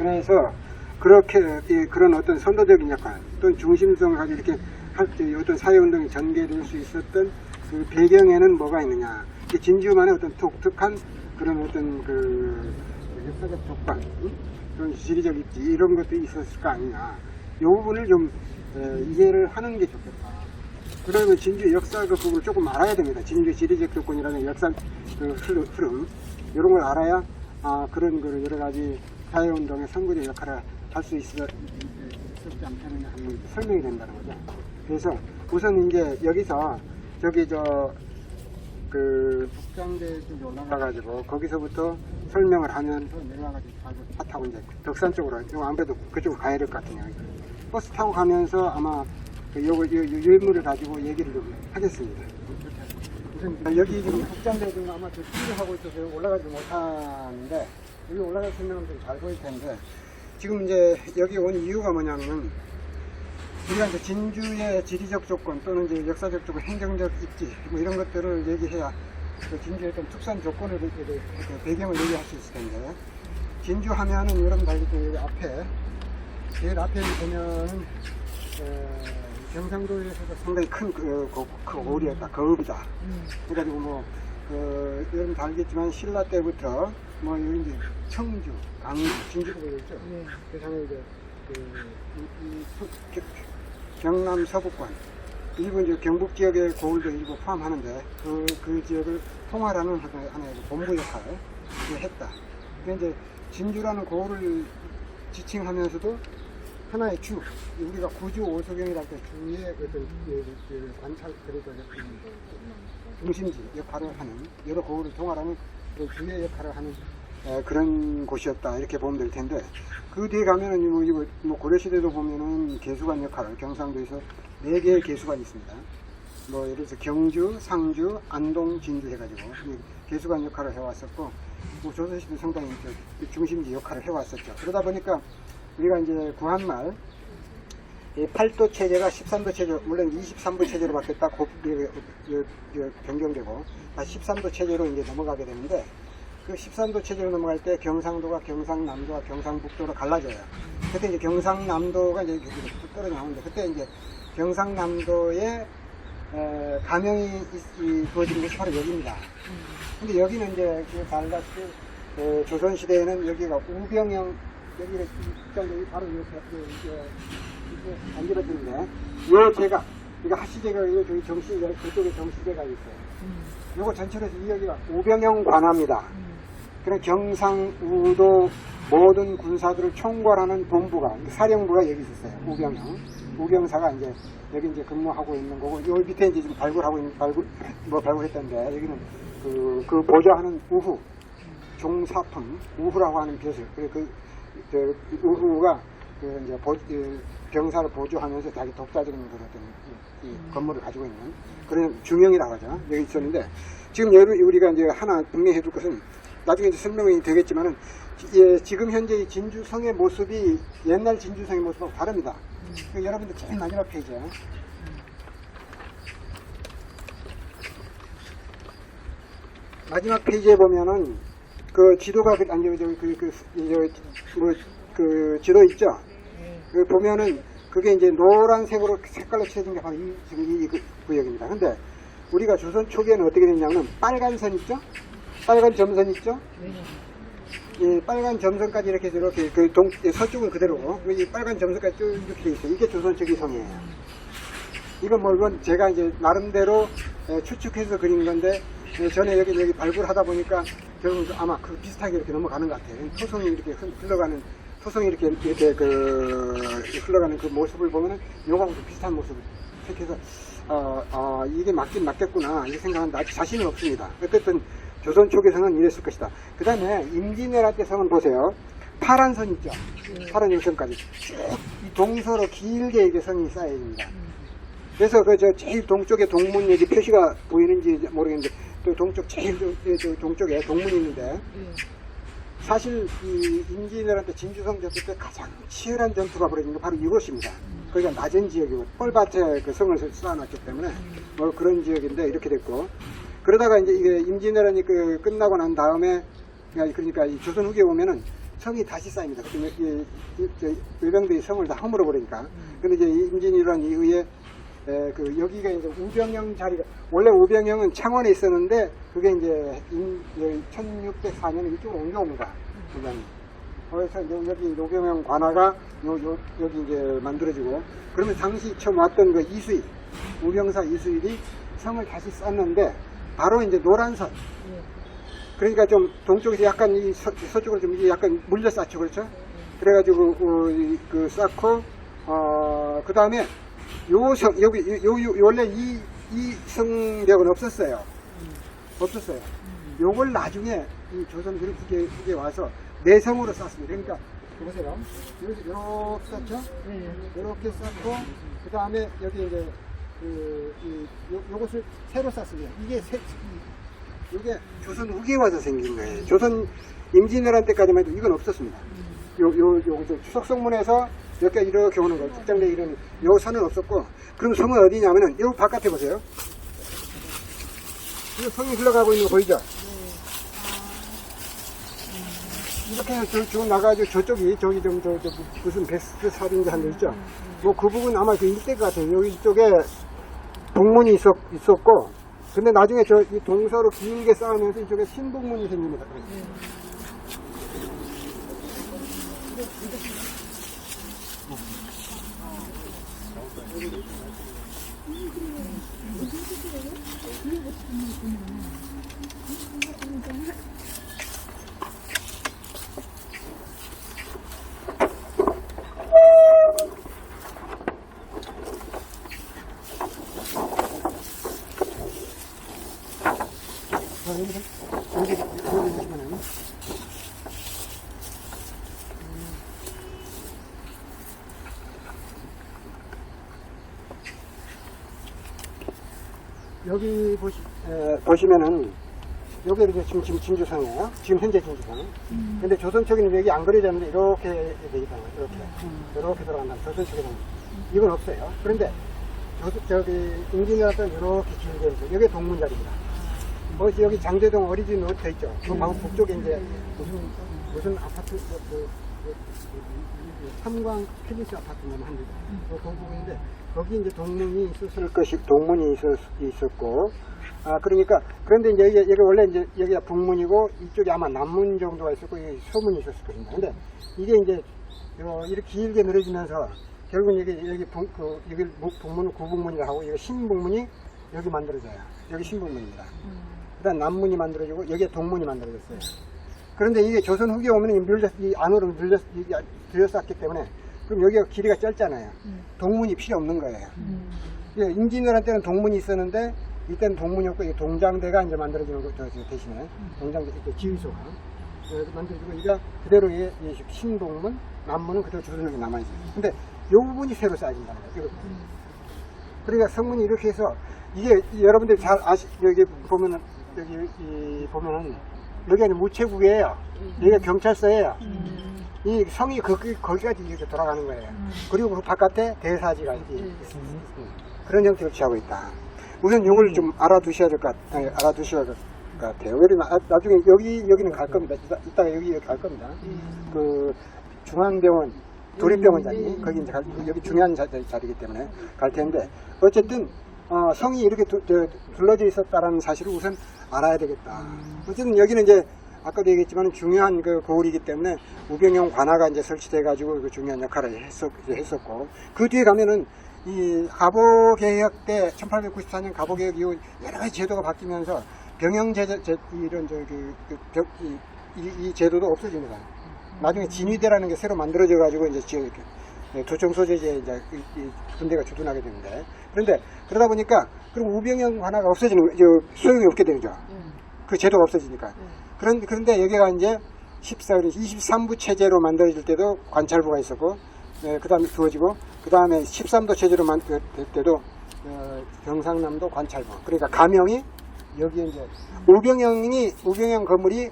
그래서 그렇게 그런 어떤 선도적인 역할 또는 중심성을 가지고 이렇게 할 때 어떤 사회운동이 전개될 수 있었던 그 배경에는 뭐가 있느냐. 진주만의 어떤 독특한 그런 어떤 그 역사적 조건, 그런 지리적 입지 이런 것들이 있었을 거 아니냐. 이 부분을 좀 이해를 하는 게 좋겠다. 그러면 진주 역사 그 부분을 조금 알아야 됩니다. 진주 지리적 조건이라는 역사 그 흐름 이런 걸 알아야 그런 그 여러 가지 사회운동의 선구적 역할을 할 수 있었지 않다는 한번 설명이 된다는 거죠. 그래서 우선 이제 여기서 저기 그 북장대 쪽에 올라가가지고 거기서부터 설명을 하면서 내려와가지고 차 타고 이제 덕산 쪽으로 아무래도 그쪽으로 가야 될 것 같아요. 버스 타고 가면서 아마 그 유물을 가지고 얘기를 좀 하겠습니다. 우선 여기 지금 북장대 중 아마 저 수리하고 있어서 올라가지 못하는데 여기 올라갈 설명은 좀 잘 보일 텐데 지금 이제 여기 온 이유가 뭐냐면 우리가 이제 진주의 지리적 조건 또는 이제 역사적 조건, 행정적 입지 뭐 이런 것들을 얘기해야 그 진주의 어떤 특수한 조건을 배경을 얘기할 수 있을 텐데 진주 하면은 여러분 다 여기 앞에 제일 앞에 보면 경상도에서도 상당히 큰 고을이었다, 거읍이다. 그래가지고 뭐 여러분 다 알겠지만 신라 때부터 뭐 여기 이제 청주, 강주, 진주가 보이죠. 그 상에 이제 경남 서북권 일부 이제 경북 지역의 고을도 일부 포함하는데 그 지역을 통할하는 하나의 본부 역할을 했다. 그러니까 이제 진주라는 고을을 지칭하면서도 하나의 주, 우리가 구주 오소경이랄 때 주의 어떤 관찰 그래도 중심지 역할을 하는 여러 고을을 통할하는 그 주의 역할을 하는 그런 곳이었다 이렇게 보면 될 텐데 그 뒤에 가면은 이거 고려시대도 보면은 개수관 역할을 경상도에서 4개의 개수관이 있습니다. 뭐 예를 들어서 경주, 상주, 안동, 진주 해가지고 개수관 역할을 해왔었고 뭐 조선시대 상당히 중심지 역할을 해왔었죠. 그러다 보니까 우리가 이제 구한말 8도 체제가 13도 체제, 물론 23부 체제로 바뀌었다 변경되고 13도 체제로 이제 넘어가게 되는데 그 13도 체제로 넘어갈 때 경상도가 경상남도와 경상북도로 갈라져요. 그때 이제 경상남도가 이제 떨어져 나오는데 그때 이제 경상남도에 가명이 부어지는 것이 바로 여기입니다. 근데 여기는 이제 잘 알다시피 조선시대에는 여기가 우병형 여기가 바로 이렇게 만들어지는데 이 제가 이거 하시제가 저기 정시제가 그쪽에 정시제가 있어요. 요거 전체로 해서 여기가 우병형 관하입니다. 그런 경상우도 모든 군사들을 총괄하는 본부가 사령부가 여기 있었어요. 우병형 우병사가 이제 여기 이제 근무하고 있는 거고 요 밑에 이제 지금 발굴하고 있는 발굴했던데 여기는 그 보좌하는 우후 종사품 우후라고 하는 벼슬 그 우후가 이제 병사를 보조하면서 자기 독자적인 그런 어떤 건물을 가지고 있는 그런 중형이라고 하죠. 여기 있었는데 지금 우리가 이제 하나 분명해 둘 것은 나중에 이제 설명이 되겠지만은 지금 현재 이 진주성의 모습이 옛날 진주성의 모습하고 다릅니다. 여러분들 제일 마지막 페이지에 마지막 페이지에 보면은 그 지도가 그 지도 있죠. 그 보면은 그게 이제 노란색으로 색깔로 칠해진 게 바로 지금 이 구역입니다. 근데 우리가 조선 초기에는 어떻게 됐냐면 빨간 선 있죠? 빨간 점선 있죠? 이 빨간 점선까지 이렇게 서쪽은 그대로 이 빨간 점선까지 쭉 이렇게 돼 있어요. 이게 조선 초기 성이에요. 이건 뭐 이건 제가 이제 나름대로 추측해서 그린 건데 전에 여기 발굴하다 보니까 결국 아마 그 비슷하게 이렇게 넘어가는 것 같아요. 토성이 이렇게 흘러가는 토성이 이렇게 흘러가는 그 모습을 보면은 요거하고 비슷한 모습을 택해서 이게 맞긴 맞겠구나 이렇게 생각하는데 아직 자신은 없습니다. 어쨌든 조선 초기 성은 이랬을 것이다. 그 다음에 임진왜란 때 성은 보세요. 파란 선 있죠. 파란 일선까지 쭉 이 동서로 길게 이게 성이 쌓여 있습니다. 그래서 제일 동쪽에 동문 여기 표시가 보이는지 모르겠는데 또 동쪽 제일 동쪽에 동문이 있는데 사실 이 임진왜란 때 진주성 전투 때 가장 치열한 전투가 벌어진 게 바로 이곳입니다. 거기가 낮은 지역이고 뻘밭에 그 성을 쌓아놨기 때문에 뭐 그런 지역인데 이렇게 됐고 그러다가 이제 이게 임진왜란이 끝나고 난 다음에 그러니까 이 조선 후기에 보면은 성이 다시 쌓입니다. 외병들이 성을 다 허물어 버리니까. 근데 이제 임진왜란 이후에 그 여기가 이제 우병영 자리가, 원래 우병영은 창원에 있었는데 그게 이제 1604년에 이쪽으로 옮겨옵니다. 그래서 여기 우병영 관아가 여기 이제 만들어지고, 그러면 당시 처음 왔던 그 이수일, 우병사 이수일이 성을 다시 쌓는데 바로 이제 노란선. 그러니까 좀 동쪽에서 약간 이 서쪽으로 좀 약간 물려 쌓죠, 그렇죠? 그래가지고 그 쌓고 그 다음에 요 성 여기 원래 이 성벽은 없었어요. 요걸 나중에 이 조선 후기에 와서 내성으로 쌓습니다. 그러니까 보세요. 이렇게 쌓죠? 이렇게 쌓고 그 다음에 여기 이제 요것을 새로 쌓습니다. 이게 조선 후기에 와서 생긴 거예요. 조선 임진왜란 때까지만 해도 이건 없었습니다. 추석성문에서 몇 개 이렇게 오는 거, 국장대 이런 요 선은 없었고, 그럼 성은 어디냐면은 요 바깥에 보세요. 이 성이 흘러가고 있는 거 보이죠? 이렇게 해서 쭉 나가지고 저쪽이 무슨 베스트 사진지 한 데 있죠? 뭐 그 부분 아마 그 일대 같아요. 여기 이쪽에 동문이 있었고, 근데 나중에 이 동서로 길게 쌓으면서 이쪽에 신동문이 생깁니다. 여기 보시면은 여기 이렇게 지금 진주성이에요. 지금 현재 진주성. 근데 조선 쪽에는 여기 안 그려졌는데 이렇게 되겠다는 거예요. 이렇게 돌아간다면 조선 쪽에는 이건 없어요. 그런데 저기 임진왜란 때는 이렇게 길게 있어요. 여기 동문자리입니다. 여기 장제동 어리진 로드 있죠. 그 바로 북쪽에 이제 무슨 아파트 삼광 필리스 아파트면 한데 그 부분인데 거기 이제 동문이 있었고, 그러니까 그런데 이제 여기 원래 이제 여기가 북문이고 이쪽이 아마 남문 정도가 있었고 여기 서문이 있었을 겁니다. 근데 이게 이제 이렇게 길게 늘어지면서 결국 여기 북문은 구북문이라고 하고 여기 신북문이 여기 만들어져요. 여기 신북문입니다. 그다음 남문이 만들어지고 여기에 동문이 만들어졌어요. 그런데 이게 조선 후기에 오면 이 안으로 들여쌌기 때문에 그럼 여기가 길이가 짧잖아요. 동문이 필요 없는 거예요. 임진왜란 때는 동문이 있었는데 이때는 동문이 없고 동장대가 이제 만들어지는 거 대신에 동장대 지휘소가 만들어지고 이게 그대로 신동문, 남문은 그대로 조선역에 남아있어요. 근데 이 부분이 새로 쌓여진다는 거예요. 그러니까 성문이 이렇게 해서 이게 여러분들이 잘 여기 보면은 여기가 무체국이에요. 여기가 경찰서예요. 이 성이 거기까지 이렇게 돌아가는 거예요. 그리고 그 바깥에 대사지가 있습니다. 그런 형태를 취하고 있다. 우선 이걸 좀 알아두셔야 될 것 같아요. 나중에 여기는 갈 겁니다. 이따가 여기 갈 겁니다. 그 중앙병원, 도립병원 자리, 거기 이제 여기 중요한 자리이기 때문에 갈 텐데, 어쨌든 성이 이렇게 둘러져 있었다라는 사실을 우선 알아야 되겠다. 어쨌든 여기는 이제 아까도 얘기했지만 중요한 그 고을이기 때문에 우병영 관아가 이제 설치돼 가지고 그 중요한 역할을 했었고, 그 뒤에 가면은 이 가보개혁 때 1894년 가보개혁 이후 여러 가지 제도가 바뀌면서 병영제도 이 제도도 없어집니다. 나중에 진위대라는 게 새로 만들어져 가지고 이제 도청 소재지에 이제 이 군대가 주둔하게 되는데, 그런데 그러다 보니까 그럼 우병영 관아가 없어지는 소용이 없게 되죠. 그 제도가 없어지니까. 그런데 여기가 이제 23부 체제로 만들어질 때도 관찰부가 있었고, 그 다음에 두어지고, 그 다음에 13도 체제로 만들 때도 경상남도 관찰부. 그러니까 가명이 여기에 이제 우병영 건물이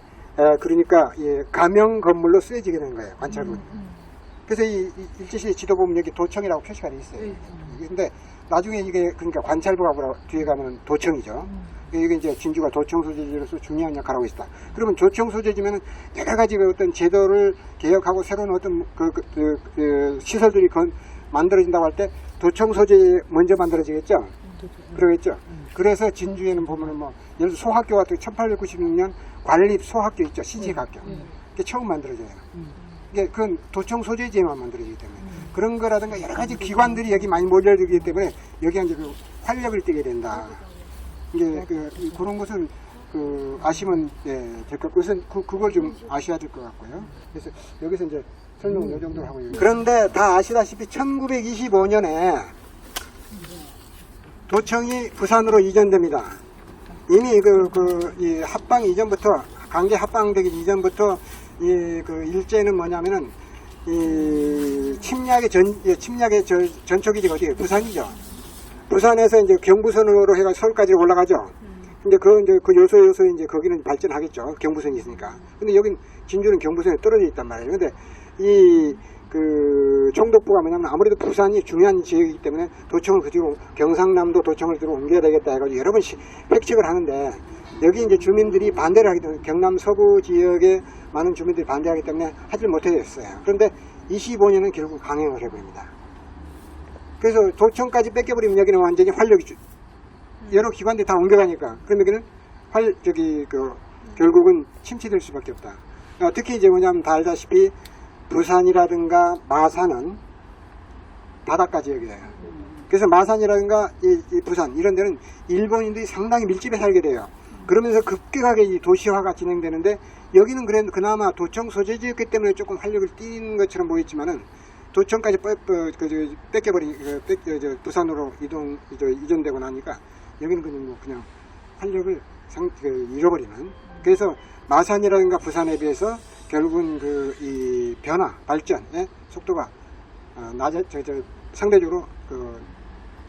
그러니까 가명 건물로 쓰여지게 된 거예요. 관찰부. 그래서 이 일제시대 지도 보면 여기 도청이라고 표시가 되어 있어요. 근데 나중에 이게 그러니까 관찰부가 뒤에 가면 도청이죠. 이게 이제 진주가 도청 소재지로서 중요한 역할을 하고 있다. 그러면 도청 소재지면은 여러 가지 어떤 제도를 개혁하고 새로운 어떤 시설들이 만들어진다고 할 때 도청 소재 먼저 만들어지겠죠. 그러겠죠. 그래서 진주에는 보면은 뭐 예를 들어 소학교 같은 1896년 관립 소학교 있죠. 시직학교. 그게 처음 만들어져요. 이게 그건 도청 소재지에만 만들어지기 때문에 그런 거라든가 여러 가지 기관들이 여기 많이 몰려들기 때문에 여기가 이제 그 활력을 띠게 된다. 이게 그런 것은 아시면 될 것 같고, 그걸 좀 아셔야 될 것 같고요. 그래서 여기서 이제 설명은 이 정도로 하고 있습니다. 그런데 다 아시다시피 1925년에 도청이 부산으로 이전됩니다. 이미 이 합방 이전부터, 강제 합방되기 이전부터 일제는 뭐냐면은 침략의 전초기지가 어디예요? 부산이죠. 부산에서 이제 경부선으로 해가 서울까지 올라가죠. 근데 그 요소 이제 거기는 발전하겠죠. 경부선이 있으니까. 근데 여긴 진주는 경부선에 떨어져 있단 말이에요. 근데 총독부가 뭐냐면 아무래도 부산이 중요한 지역이기 때문에 도청을 그 뒤로 경상남도 도청을 뒤로 옮겨야 되겠다 해가지고 여러 번 획책을 하는데 여기 이제 주민들이 반대를 하기 때문에 경남 서부 지역의 많은 주민들이 반대하기 때문에 하질 못하게 됐어요. 그런데 25년은 결국 강행을 해버립니다. 그래서 도청까지 뺏겨버리면 여기는 완전히 활력이 여러 기관들이 다 옮겨가니까 그럼 여기는 결국은 침체될 수밖에 없다. 특히 이제 뭐냐면 다 알다시피 부산이라든가 마산은 바닷가 지역이에요. 그래서 마산이라든가 이 부산 이런 데는 일본인들이 상당히 밀집해 살게 돼요. 그러면서 급격하게 이 도시화가 진행되는데 여기는 그나마 도청 소재지였기 때문에 조금 활력을 띠는 것처럼 보였지만은 도청까지 뺏겨버린 부산으로 이전되고 나니까 여기는 그냥 활력을 잃어버리는. 그래서 마산이라든가 부산에 비해서 결국은 이 변화 발전의 속도가 상대적으로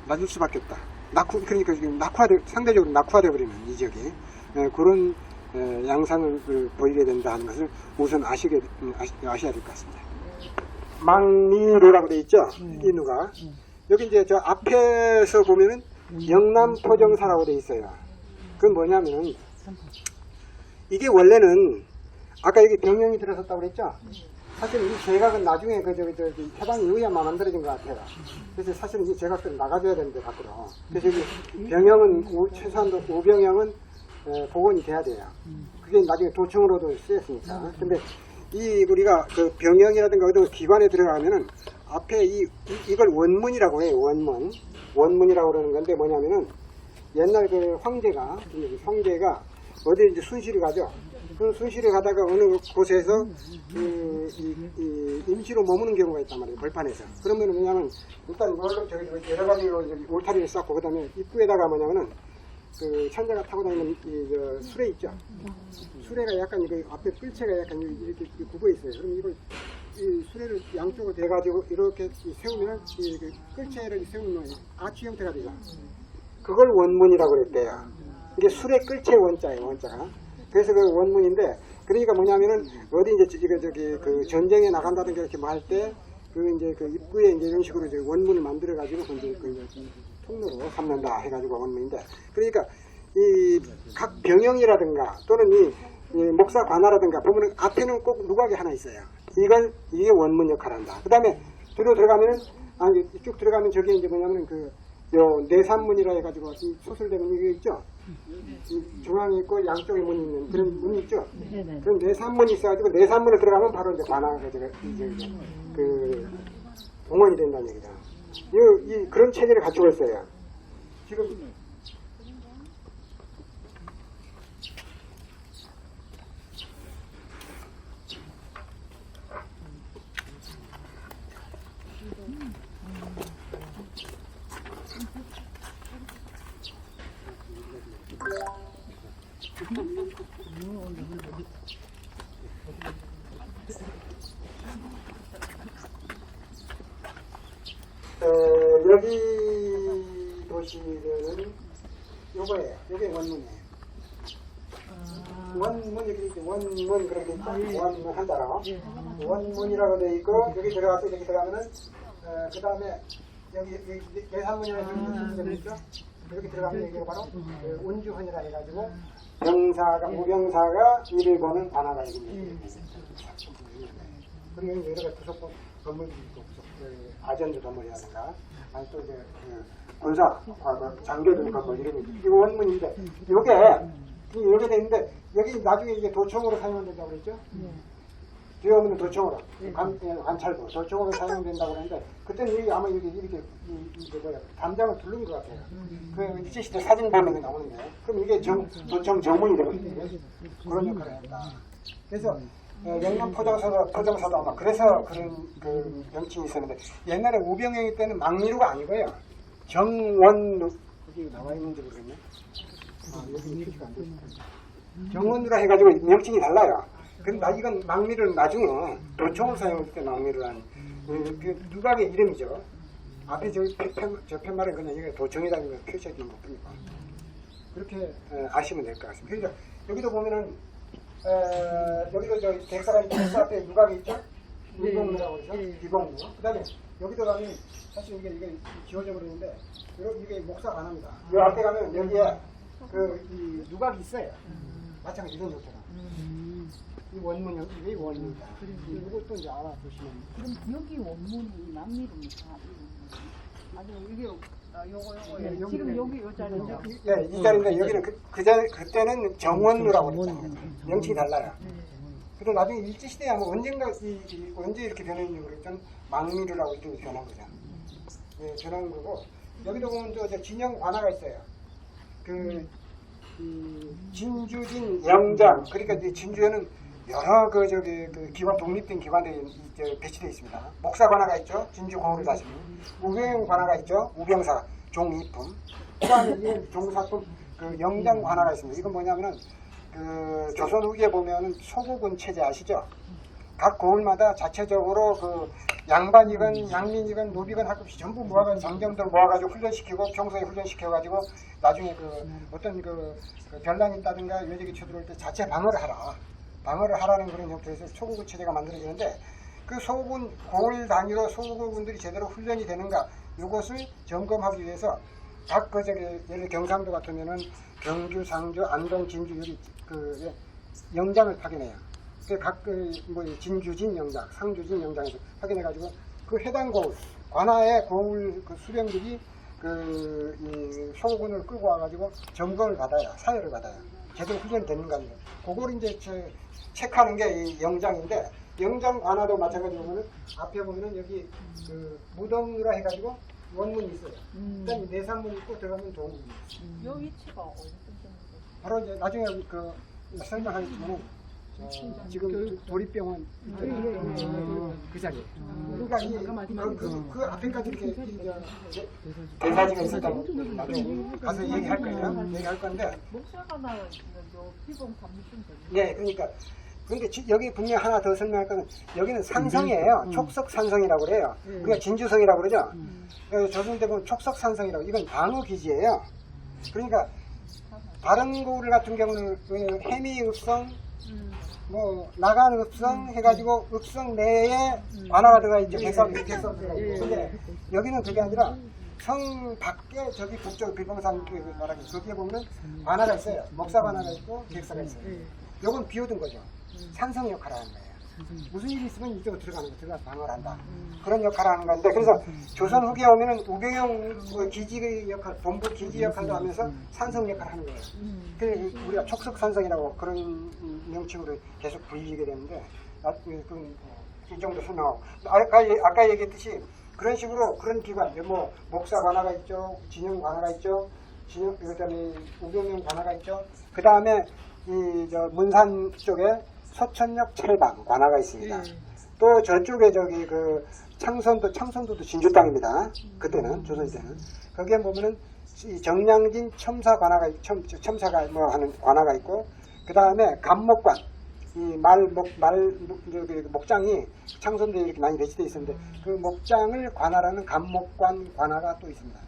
낮을 수밖에 없다. 그러니까 지금 상대적으로 낙후화되어 버리는 이 지역이 그런 양상을 보이게 된다는 것을 우선 아셔야 될 것 같습니다. 망리로라고 되어 있죠. 인우가 여기 이제 저 앞에서 보면은 영남포정사라고 되어 있어요. 그건 뭐냐면은 이게 원래는 아까 여기 병영이 들어섰다고 그랬죠. 사실 이 제각은 나중에 해방 이후에 아마 만들어진 것 같아요. 그래서 사실은 이 제각들은 나가줘야 되는데 밖으로. 그래서 이 병영은 최소한도 우병영은 복원이 돼야 돼요. 그게 나중에 도청으로도 쓰였으니까. 근데 우리가 병영이라든가 어떤 기관에 들어가면은 앞에 이걸 원문이라고 해요. 원문이라고 그러는 건데 뭐냐면은 옛날 황제가 어디 이제 순실을 가죠. 그 순실에 가다가 어느 곳에서 임시로 머무는 경우가 있단 말이에요. 벌판에서. 그러면 뭐냐면 일단 여러 가지로 울타리를 쌓고 그다음에 입구에다가 뭐냐면은 천자가 타고 다니는 수레 있죠. 수레가 약간 앞에 끌채가 약간 이렇게 굽어 있어요. 그럼 이걸 이 수레를 양쪽으로 대가지고 이렇게 세우면 끌채를 세우면 아치 형태가 되죠. 그걸 원문이라고 그랬대요. 이게 수레 끌채 원자예요. 원자가. 그래서 그 원문인데, 그러니까 뭐냐면은, 어디 이제 전쟁에 나간다든가 이렇게 뭐 할 때, 이제 입구에 이제 이런 식으로 이제 원문을 만들어가지고, 이제 통로로 삼는다 해가지고 원문인데, 그러니까 이 각 병영이라든가 또는 이 목사 관하라든가 보면은 앞에는 꼭 누각이 하나 있어요. 이게 원문 역할을 한다. 그 다음에 뒤로 들어가면은, 쭉 들어가면 저게 이제 뭐냐면은 내산문이라 해가지고 소설되는 이게 있죠? 중앙에 있고 양쪽에 문이 있는 그런 문이 있죠? 그럼 내산문이 있어가지고 내산문을 들어가면 바로 이제 관하가 공원이 된다는 얘기다. 그런 체제를 갖추고 있어요. 지금 여기 보시면은 요거예요. 요게 원문이에요. 원문 여기 있죠. 원문 그렇게 있죠. 원문 한자로. 원문이라고 되어 있고 여기 들어가서 이렇게 들어가면은 그 다음에 여기 내산문이라는 게 있죠. 이렇게 들어가면 이게 바로 그 운주헌이라 해가지고 병사가 무병사가 일을 보는 관아가 있습니다. 그리고 여러 가지 부속 건물도 있고 아전주 건물이라든가 아니 또 이제 그 군사 장교들 건물 이런 게 이거 원문인데 요게 돼 있는데 여기 나중에 이게 도청으로 사용된다고 그랬죠? 뒤에 오면 도청으로 관찰도 도청으로 사용된다고 그랬는데 그때는 여기 아마 이렇게 담장을 두른 것 같아요. 그 일제시대 사진 보면 나오는데 그럼 이게 도청 정문이 되거든요. 그런 역할을 했다. 그래서 영남 포정사도 아마 그래서 그런 그 명칭이 있었는데 옛날에 우병영이 때는 망리루가 아니고요. 정원루 여기 나와 있는지 모르겠네. 여기 표시가 안 되시죠. 정원루라 해가지고 명칭이 달라요. 근데 이건 망리를 나중에 도청을 사용할 때 망리를 한 그 누각의 이름이죠. 앞에 저 팻말은 그냥 이게 도청이라는 걸 표시해 주는 것뿐이고 그렇게 아시면 될 것 같습니다. 그러니까 여기도 보면은 여기도 저 객사가 객사 앞에 누각이 있죠? 비공루라고 그러죠? 비공루. 그 다음에 여기도 가면 사실 이게 지워져 버리는데 이게 목사 관합니다. 이 앞에 가면 여기에 이 누각이 있어요. 마찬가지 이런 형태가. 이 원문 이게 원문이다. 이것도 이제 알아두시면. 그럼 여기 원문이 남미입니까? 아니 이게 요거 지금 여기 요 자리인데. 예, 이 자리인데 여기는 그때는 정원루라고 그랬잖아요. 명칭이 달라요. 그리고 나중에 일제시대에 아마 언젠가 언제 이렇게 변했는지 모르겠지만 망미루라고 이렇게 변한 거죠. 예, 변한 거고 여기도 보면 저 진영 관아가 있어요. 진주진 영장 그러니까 이제 진주에는 여러 그 기관 독립된 기관들이 배치되어 있습니다. 목사 관아가 있죠. 진주 공을 다시미. 우병 관아가 있죠. 우병사 종이품. 그다음에 이 종사품 그 영장 관아가 있습니다. 이건 뭐냐면은 그 조선 후기에 보면은 소국은 체제 아시죠? 각 고을마다 자체적으로 그 양반이건 양민이건 노비건 할 것 없이 전부 모아가지고 장정들 모아가지고 훈련시키고 평소에 훈련시켜가지고 나중에 그 어떤 그 변란이 있다든가 외적이 쳐들어올 때 자체 방어를 하라는 그런 형태에서 소국은 체제가 만들어지는데 그 소국은 고을 단위로 소국군들이 제대로 훈련이 되는가 이것을 점검하기 위해서 각 예를 경상도 같으면은 경주, 상주, 안동, 진주 여기 영장을 파견해요. 각 진주진 영장, 상주진 영장에서 확인해가지고 그 해당 고을, 관아의 고을 그 수령들이 이 소군을 끌고 와가지고 점검을 받아요, 사회를 받아요. 제대로 훈련되는가 그걸 이제 체크하는 게 이 영장인데 영장 관아도 마찬가지로 보면은 앞에 보면은 여기 그 무덤이라 해가지고 원문이 있어요. 일단 내산문 있고 들어가면 도문이 있어요. 요 위치가 어디 있는지. 바로 이제 나중에 설명하겠지만. 지금 도립병원 그 자리에. 그러니까 그 앞에까지 이렇게 대사지가 있었다고 나중에 가서 얘기할 거예요. 얘기할 건데. 목사가 나요 피봉 감리좀 되죠. 네, 그러니까 여기 분명 하나 더 설명할 거는 여기는 산성이에요. 촉석산성이라고 그래요. 그러니까 진주성이라고 그러죠. 조선시대 보면 촉석산성이라고 이건 방어기지예요. 그러니까 다른 고을 같은 경우는 해미읍성 나간읍성 해가지고 읍성 내에 관아가 들어가 있죠. 객석들어가 있고. 근데 여기는 그게 아니라 성 밖에 저기 북쪽 비봉산 말하기 거기에 보면 관아가 있어요. 목사 관아가 있고 객사가 있어요. 요건 비워둔 거죠. 산성 역할을 하는 거예요. 무슨 일이 있으면 이쪽으로 들어가서 방어를 한다. 그런 역할을 하는 건데, 그래서 조선 후기에 오면은 우병영 기지 역할, 본부 기지 역할도 하면서 산성 역할을 하는 거예요. 그래서 우리가 촉석산성이라고 그런 명칭으로 계속 불리게 되는데, 이 정도 설명하고. 아까 얘기했듯이 그런 식으로 그런 기관, 목사 관아가 있죠, 진영 관아가 있죠, 그 다음에 우병영 관아가 있죠, 그 다음에 문산 쪽에 서천역 철방 관아가 있습니다. 또 저쪽에 창선도도 진주 땅입니다. 그때는 조선시대는 거기에 보면은 이 정량진 첨사 관아가 첨사가 하는 관아가 있고 그 다음에 감목관 이 목장이 창선도에 이렇게 많이 배치되어 있었는데 그 목장을 관아라는 감목관 관아가 또 있습니다.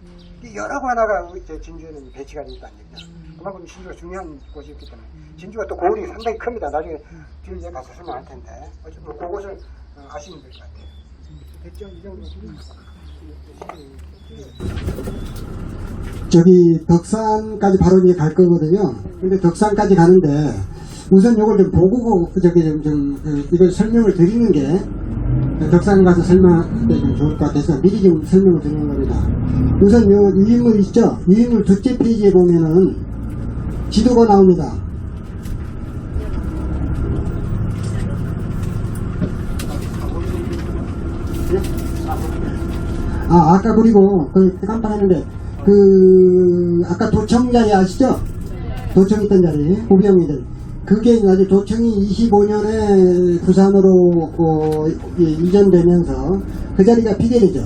여러 관아가 진주에는 배치가 되어 있다는 얘기죠. 그만큼 진주가 중요한 곳이었기 때문에 진주가 또 고을이 상당히 큽니다. 나중에 뒤에 가서 설명할 텐데 그것을 아시면 될 것 같아요. 됐죠? 이 정도. 저기 덕산까지 바로 이제 갈 거거든요. 근데 덕산까지 가는데 우선 이걸 좀 보고 이걸 설명을 드리는 게 덕산 가서 설명할 때 좀 좋을 것 같아서 미리 좀 설명을 드리는 겁니다. 우선 요 유인물 있죠? 유인물 둘째 페이지에 보면은 지도가 나옵니다. 아까 그리고 깜빡했는데 아까 도청 자리 아시죠? 도청 있던 자리, 후병이들. 그게 아주 도청이 25년에 부산으로 이전되면서 그 자리가 비대리죠.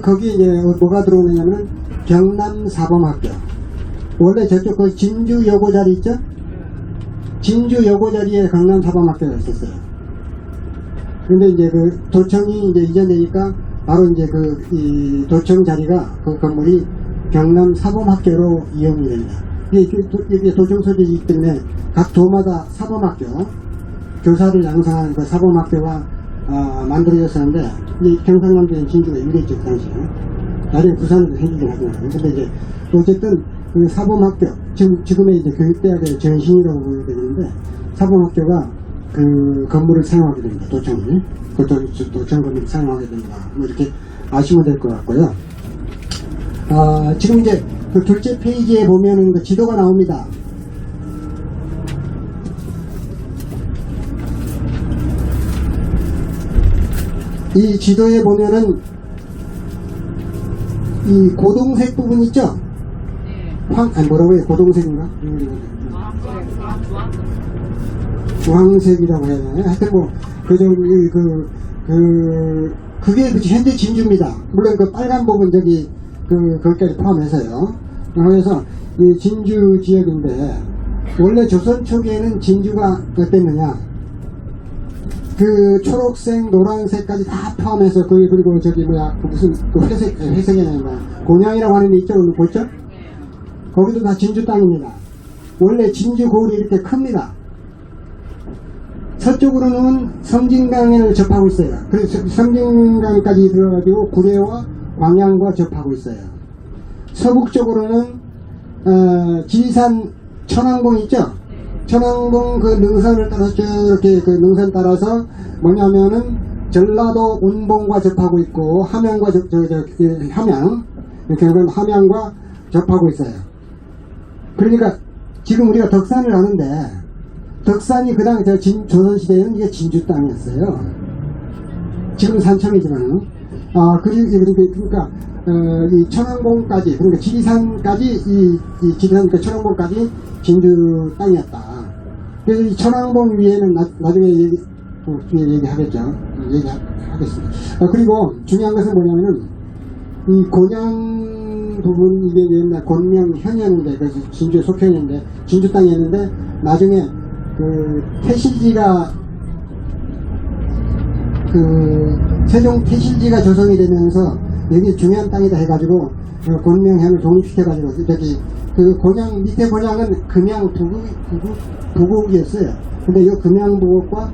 거기 이제 뭐가 들어오느냐면 경남사범학교. 원래 저쪽 그 진주 여고 자리 있죠? 진주 여고 자리에 경남사범학교가 있었어요. 근데 이제 그 도청이 이제 이전되니까 바로 이제 이 도청 자리가 그 건물이 경남사범학교로 이용이 됩니다. 이게 도청 소재이기 때문에 각 도마다 사범학교, 교사를 양성하는 그 사범학교가 만들어졌었는데, 이 경상남도에 진주가 유리했죠, 그 당시에. 나중에 부산에도 생기긴 하지만. 근데 이제, 어쨌든 그 사범학교, 지금의 이제 교육대학의 전신이라고 보여야 되는데, 사범학교가 그 건물을 사용하게 됩니다, 도청이. 도청 건물을 사용하게 됩니다. 뭐 이렇게 아시면 될 것 같고요. 지금 이제 그 둘째 페이지에 보면은 그 지도가 나옵니다. 이 지도에 보면은 이 고동색 부분 있죠? 뭐라고 해요? 고동색인가? 주황색이라고 해야 되나요? 하여튼 뭐, 그게 현재 진주입니다. 물론 그 빨간 부분 거기까지 포함해서요. 그래서 이 진주 지역인데, 원래 조선 초기에는 진주가 어땠느냐? 그 초록색, 노란색까지 다 포함해서 그리고 무슨 회색이 아니라 곤양이라고 하는 데 있죠? 오늘 보죠? 거기도 다 진주 땅입니다. 원래 진주 고을이 이렇게 큽니다. 서쪽으로는 섬진강을 접하고 있어요. 그래서 섬진강까지 들어가지고 구례와 광양과 접하고 있어요. 서북쪽으로는 지리산 천왕봉 있죠? 천왕봉 그 능선을 따라서 이렇게 그 능선 따라서 뭐냐면은 전라도 운봉과 접하고 있고 함양과 함양 결국은 함양과 접하고 있어요. 그러니까 지금 우리가 덕산을 가는데 덕산이 그 당시 조선시대에는 이게 진주 땅이었어요. 지금 산청이지만 그러니까 이 천왕봉까지 그러니까 지리산까지 지리산 그 천왕봉까지 진주 땅이었다. 그래서 이 천왕봉 위에는 나중에 얘기하겠죠. 얘기하겠습니다. 그리고 중요한 것은 뭐냐면은 이 곤양 부분 이게 옛날 곤명현이었는데 그래서 진주에 속해있는데 진주 땅이었는데 나중에 그 태실지가 세종 태실지가 조성이 되면서 여기 중요한 땅이다 해가지고 곤명현을 독립시켜가지고 그 곤양 밑에 곤양은 금양 부국이었어요. 근데 이 금양 부국과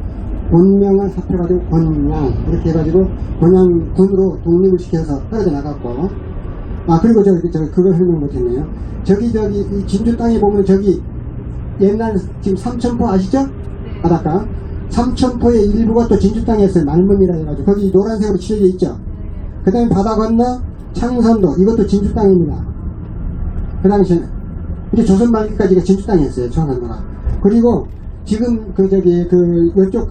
곤명을 합해가지고 곤양 이렇게 해가지고 곤양 군으로 독립을 시켜서 떨어져 나갔고 그리고 그걸 설명 못했네요. 이 진주 땅에 보면 옛날 지금 삼천포 아시죠? 바닷가 삼천포의 일부가 또 진주 땅이었어요. 말문이라 해가지고 거기 노란색으로 칠해져 있죠. 그 다음에 바다 건너 창선도 이것도 진주 땅입니다. 그 당시에 이제 조선 말기까지가 진주 땅이었어요. 창선도가. 그리고 지금 이쪽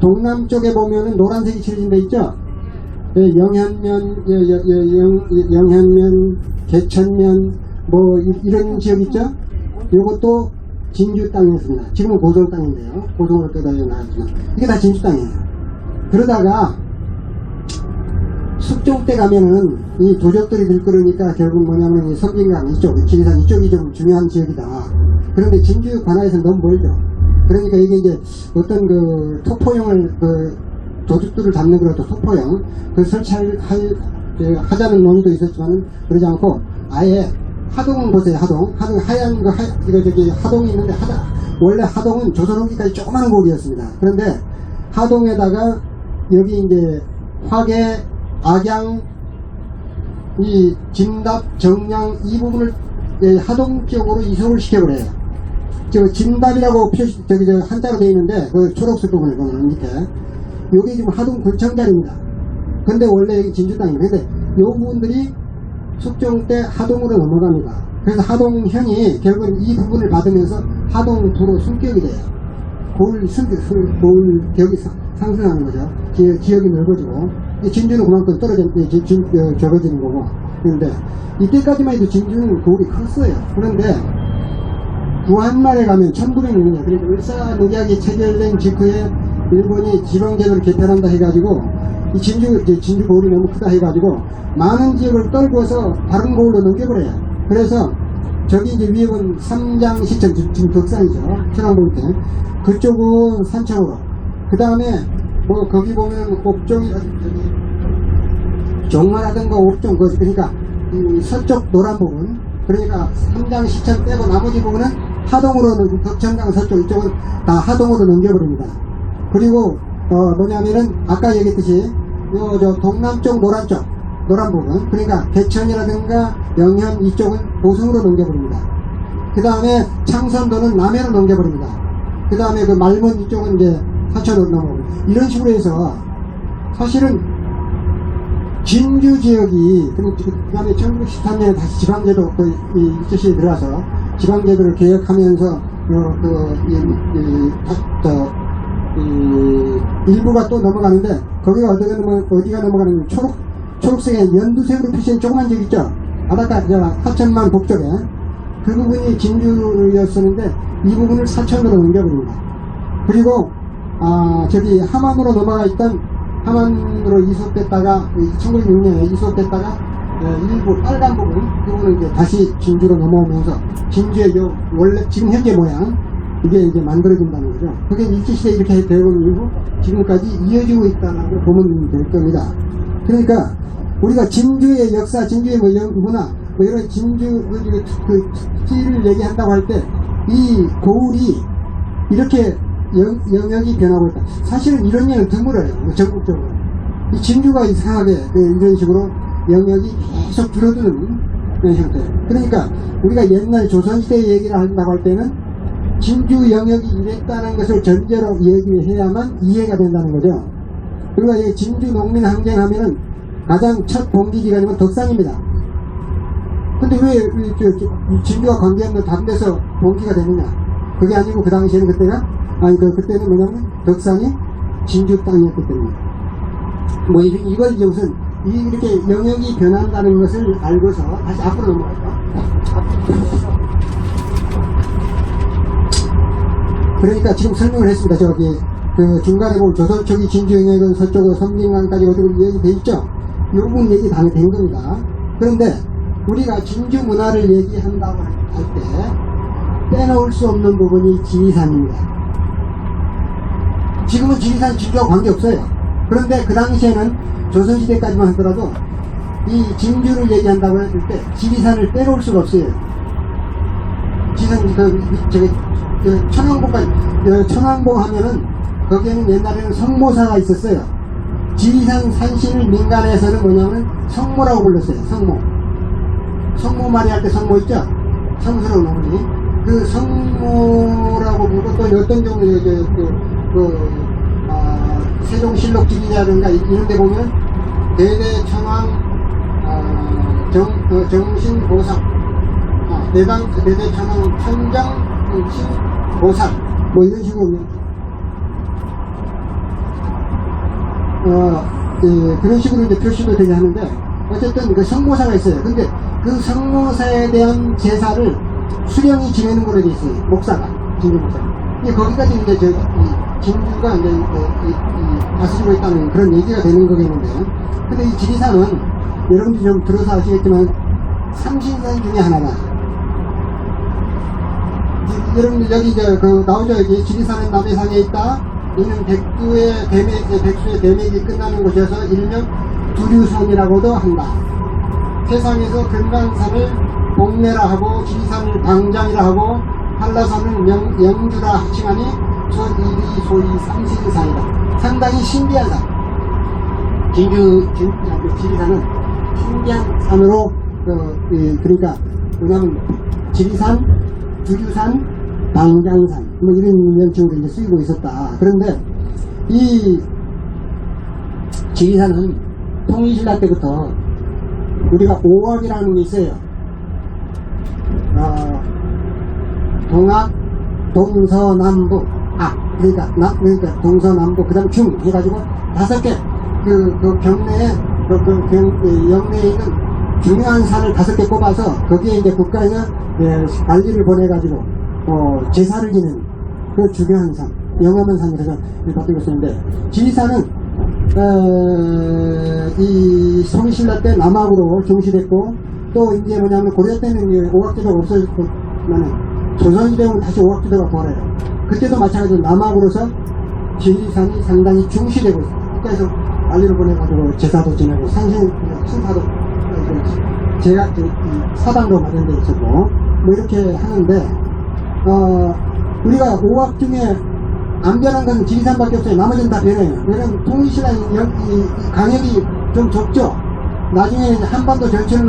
동남쪽에 보면은 노란색이 칠해진 데 있죠? 영현면, 개천면 뭐 이런 지역 있죠? 이것도 진주 땅이었습니다. 지금은 고성 땅인데요. 고성으로 떠다니고 나왔지만 이게 다 진주 땅이에요. 그러다가 숙종 때 가면은 이 도적들이 들끓으니까 결국 뭐냐면 이 섬진강 이쪽, 지리산 이쪽이 좀 중요한 지역이다. 그런데 진주 관하에서 너무 멀죠. 그러니까 이게 이제 어떤 그 토포용을 도둑들을 잡는 그런 토포용 설치하자는 논의도 있었지만은 그러지 않고 아예 하동 보세요. 하얀 하동이 있는데 원래 하동은 조선 후기까지 조그마한 고을이었습니다. 그런데 하동에다가 여기 이제 화계, 악양, 이 진답, 정량 이 부분을 하동격으로 이송을 시켜버려요. 저 진답이라고 표시, 저기 저 한자로 되어 있는데 그 초록색 부분을 보면 밑에 요게 지금 하동 군청자리입니다. 근데 원래 여기 진주 땅입니다. 근데 요 부분들이 숙종 때 하동으로 넘어갑니다. 그래서 하동현이 결국은 이 부분을 받으면서 하동부로 승격이 돼요. 격이 상승하는 거죠. 지역이 넓어지고 진주는 그만큼 적어지는 거고. 그런데 이때까지만 해도 진주는 고을이 컸어요. 그런데 구한말에 가면 1906년 그러니까 을사늑약이 체결된 직후에 일본이 지방제도를 개편한다 해가지고 이 진주 고을이 너무 크다 해가지고 많은 지역을 떨구어서 다른 고을로 넘겨버려요. 그래서 저기 이제 위에 본 삼장시청, 지금 덕산이죠. 천왕봉 때. 그쪽은 산청으로. 그 다음에 뭐 거기 보면 옥종이 종마라든가 옥종, 그러니까 이 서쪽 노란 부분, 그러니까 삼장시청 빼고 나머지 부분은 하동으로는 덕천강 서쪽 이쪽은 다 하동으로 넘겨버립니다. 그리고 뭐냐면은 아까 얘기했듯이 저 동남쪽 노란 부분, 그러니까 개천이라든가 영현 이쪽은 보성으로 넘겨버립니다. 그 다음에 창선도는 남해로 넘겨버립니다. 그 다음에 그 말문 이쪽은 이제 사천으로 넘어오고 이런 식으로 해서 사실은 진주 지역이 그 다음에 1913년에 다시 지방제도 이 일제시에 들어와서 지방제도를 개혁하면서 일부가 또 넘어가는데 거기가 어디가 넘어가는 초록색의 연두색으로 표시한 조그만 지역 있죠? 바닷가 하천만 북쪽에 그 부분이 진주였었는데 이 부분을 사천으로 넘겨버립니다. 그리고 저기 함안으로 넘어가 있던 함안으로 이속됐다가 1906년에 이속됐다가 일부 빨간 부분 그거는 이제 다시 진주로 넘어오면서 진주의 원래 지금 현재 모양 이게 이제 만들어진다는 거죠. 그게 일제시대 이렇게 되어온 이후 지금까지 이어지고 있다고 보면 될 겁니다. 그러니까 우리가 진주의 역사, 진주의 문화, 이런 진주 그 특기를 얘기한다고 할 때 이 고을이 이렇게 영역이 변하고 있다. 사실은 이런 예는 드물어요. 전국적으로. 이 진주가 이상하게 이런 식으로 영역이 계속 줄어드는 그런 형태. 그러니까 우리가 옛날 조선시대 얘기를 한다고 할 때는 진주 영역이 이랬다는 것을 전제로 얘기해야만 이해가 된다는 거죠. 그리고 진주 농민 항쟁하면은 가장 첫 봉기지가 덕산입니다. 근데 왜 진주와 관계없는 다른 데서 봉기가 되느냐? 그게 아니고 그 당시에는 그때는 뭐냐면 덕산이 진주 땅이었기 때문에. 뭐 이걸 이제 우선 이렇게 영역이 변한다는 것을 알고서 다시 앞으로 넘어갈까? 그러니까 지금 설명을 했습니다. 저기 그 중간에 보면 조선 초기 진주 영역은 서쪽으로 섬진강까지 어디로 얘기돼 있죠. 이 부분 얘기 다 된 겁니다. 그런데 우리가 진주 문화를 얘기한다고 할 때 빼놓을 수 없는 부분이 지리산입니다. 지금은 지리산 진주와 관계없어요. 그런데 그 당시에는 조선시대까지만 하더라도 이 진주를 얘기한다고 했을 때 지리산을 빼놓을 수가 없어요. 지리산 천왕봉 하면은 거기에는 옛날에는 성모사가 있었어요. 지리산 산신을 민간에서는 뭐냐면 성모라고 불렀어요. 성모 말이 할 때 성모 있죠? 성스러운 어머니. 그 성모라고 부르고 또 어떤 경우에 세종실록집이라든가 이런 데 보면 대대천왕 정신보살 대대천왕 천정신보살 뭐 이런 식으로 그런 식으로 이제 표시도 되게 하는데 어쨌든 그 성모사가 있어요. 근데 그 성모사에 대한 제사를 수령이 지내는 걸로 되어 있어요. 목사가, 진주 목사가. 거기까지 이제 진주가 이제 다스리고 있다는 그런 얘기가 되는 거겠는데요. 근데 이 지리산은 여러분들이 좀 들어서 아시겠지만 삼신산 중에 하나다. 여러분들 여기 나오죠. 여기 지리산은 남해산에 있다. 이는 백수의 대맥이 끝나는 곳이어서 일명 두류산이라고도 한다. 세상에서 금강산을 복내라 하고 지리산을 방장이라 하고 한라산을 영주라 칭하니 소위 삼신산이다. 상당히 신비한 산. 지리산은 신기한 산으로, 그러니까, 왜냐면, 지리산, 주주산, 방장산, 뭐 이런 명칭으로 이제 쓰이고 있었다. 그런데, 이 지리산은 통일신라 때부터 우리가 5억이라는 게 있어요. 동학, 동서남북, 그러니까 동서남북, 그 다음에 중 해가지고 5개, 그 경내에, 영내에 있는 중요한 산을 5개 꼽아서 거기에 이제 국가에서 관리를 보내가지고, 제사를 지내는 그 중요한 산, 영암은 산이라서 바뀌고 있었는데, 지리산은, 이 송신라 때 남학으로 중시됐고, 또 이제 뭐냐면 고려 때는 오각지도가 없어졌지만 조선시대는 다시 오각지도가 벌어요. 그때도 마찬가지로 남학으로서 지리산이 상당히 중시되고 있어요. 국가에서 관리를 보내가지고 제사도 지내고 신사도 제가 사당도 마련되어 있었고 뭐 이렇게 하는데 우리가 오각 중에 안 변한 건 지리산밖에 없어요. 나머지는 다 변해요. 왜냐면 통일신라 강역이 좀 좁죠. 나중에 한반도 전체를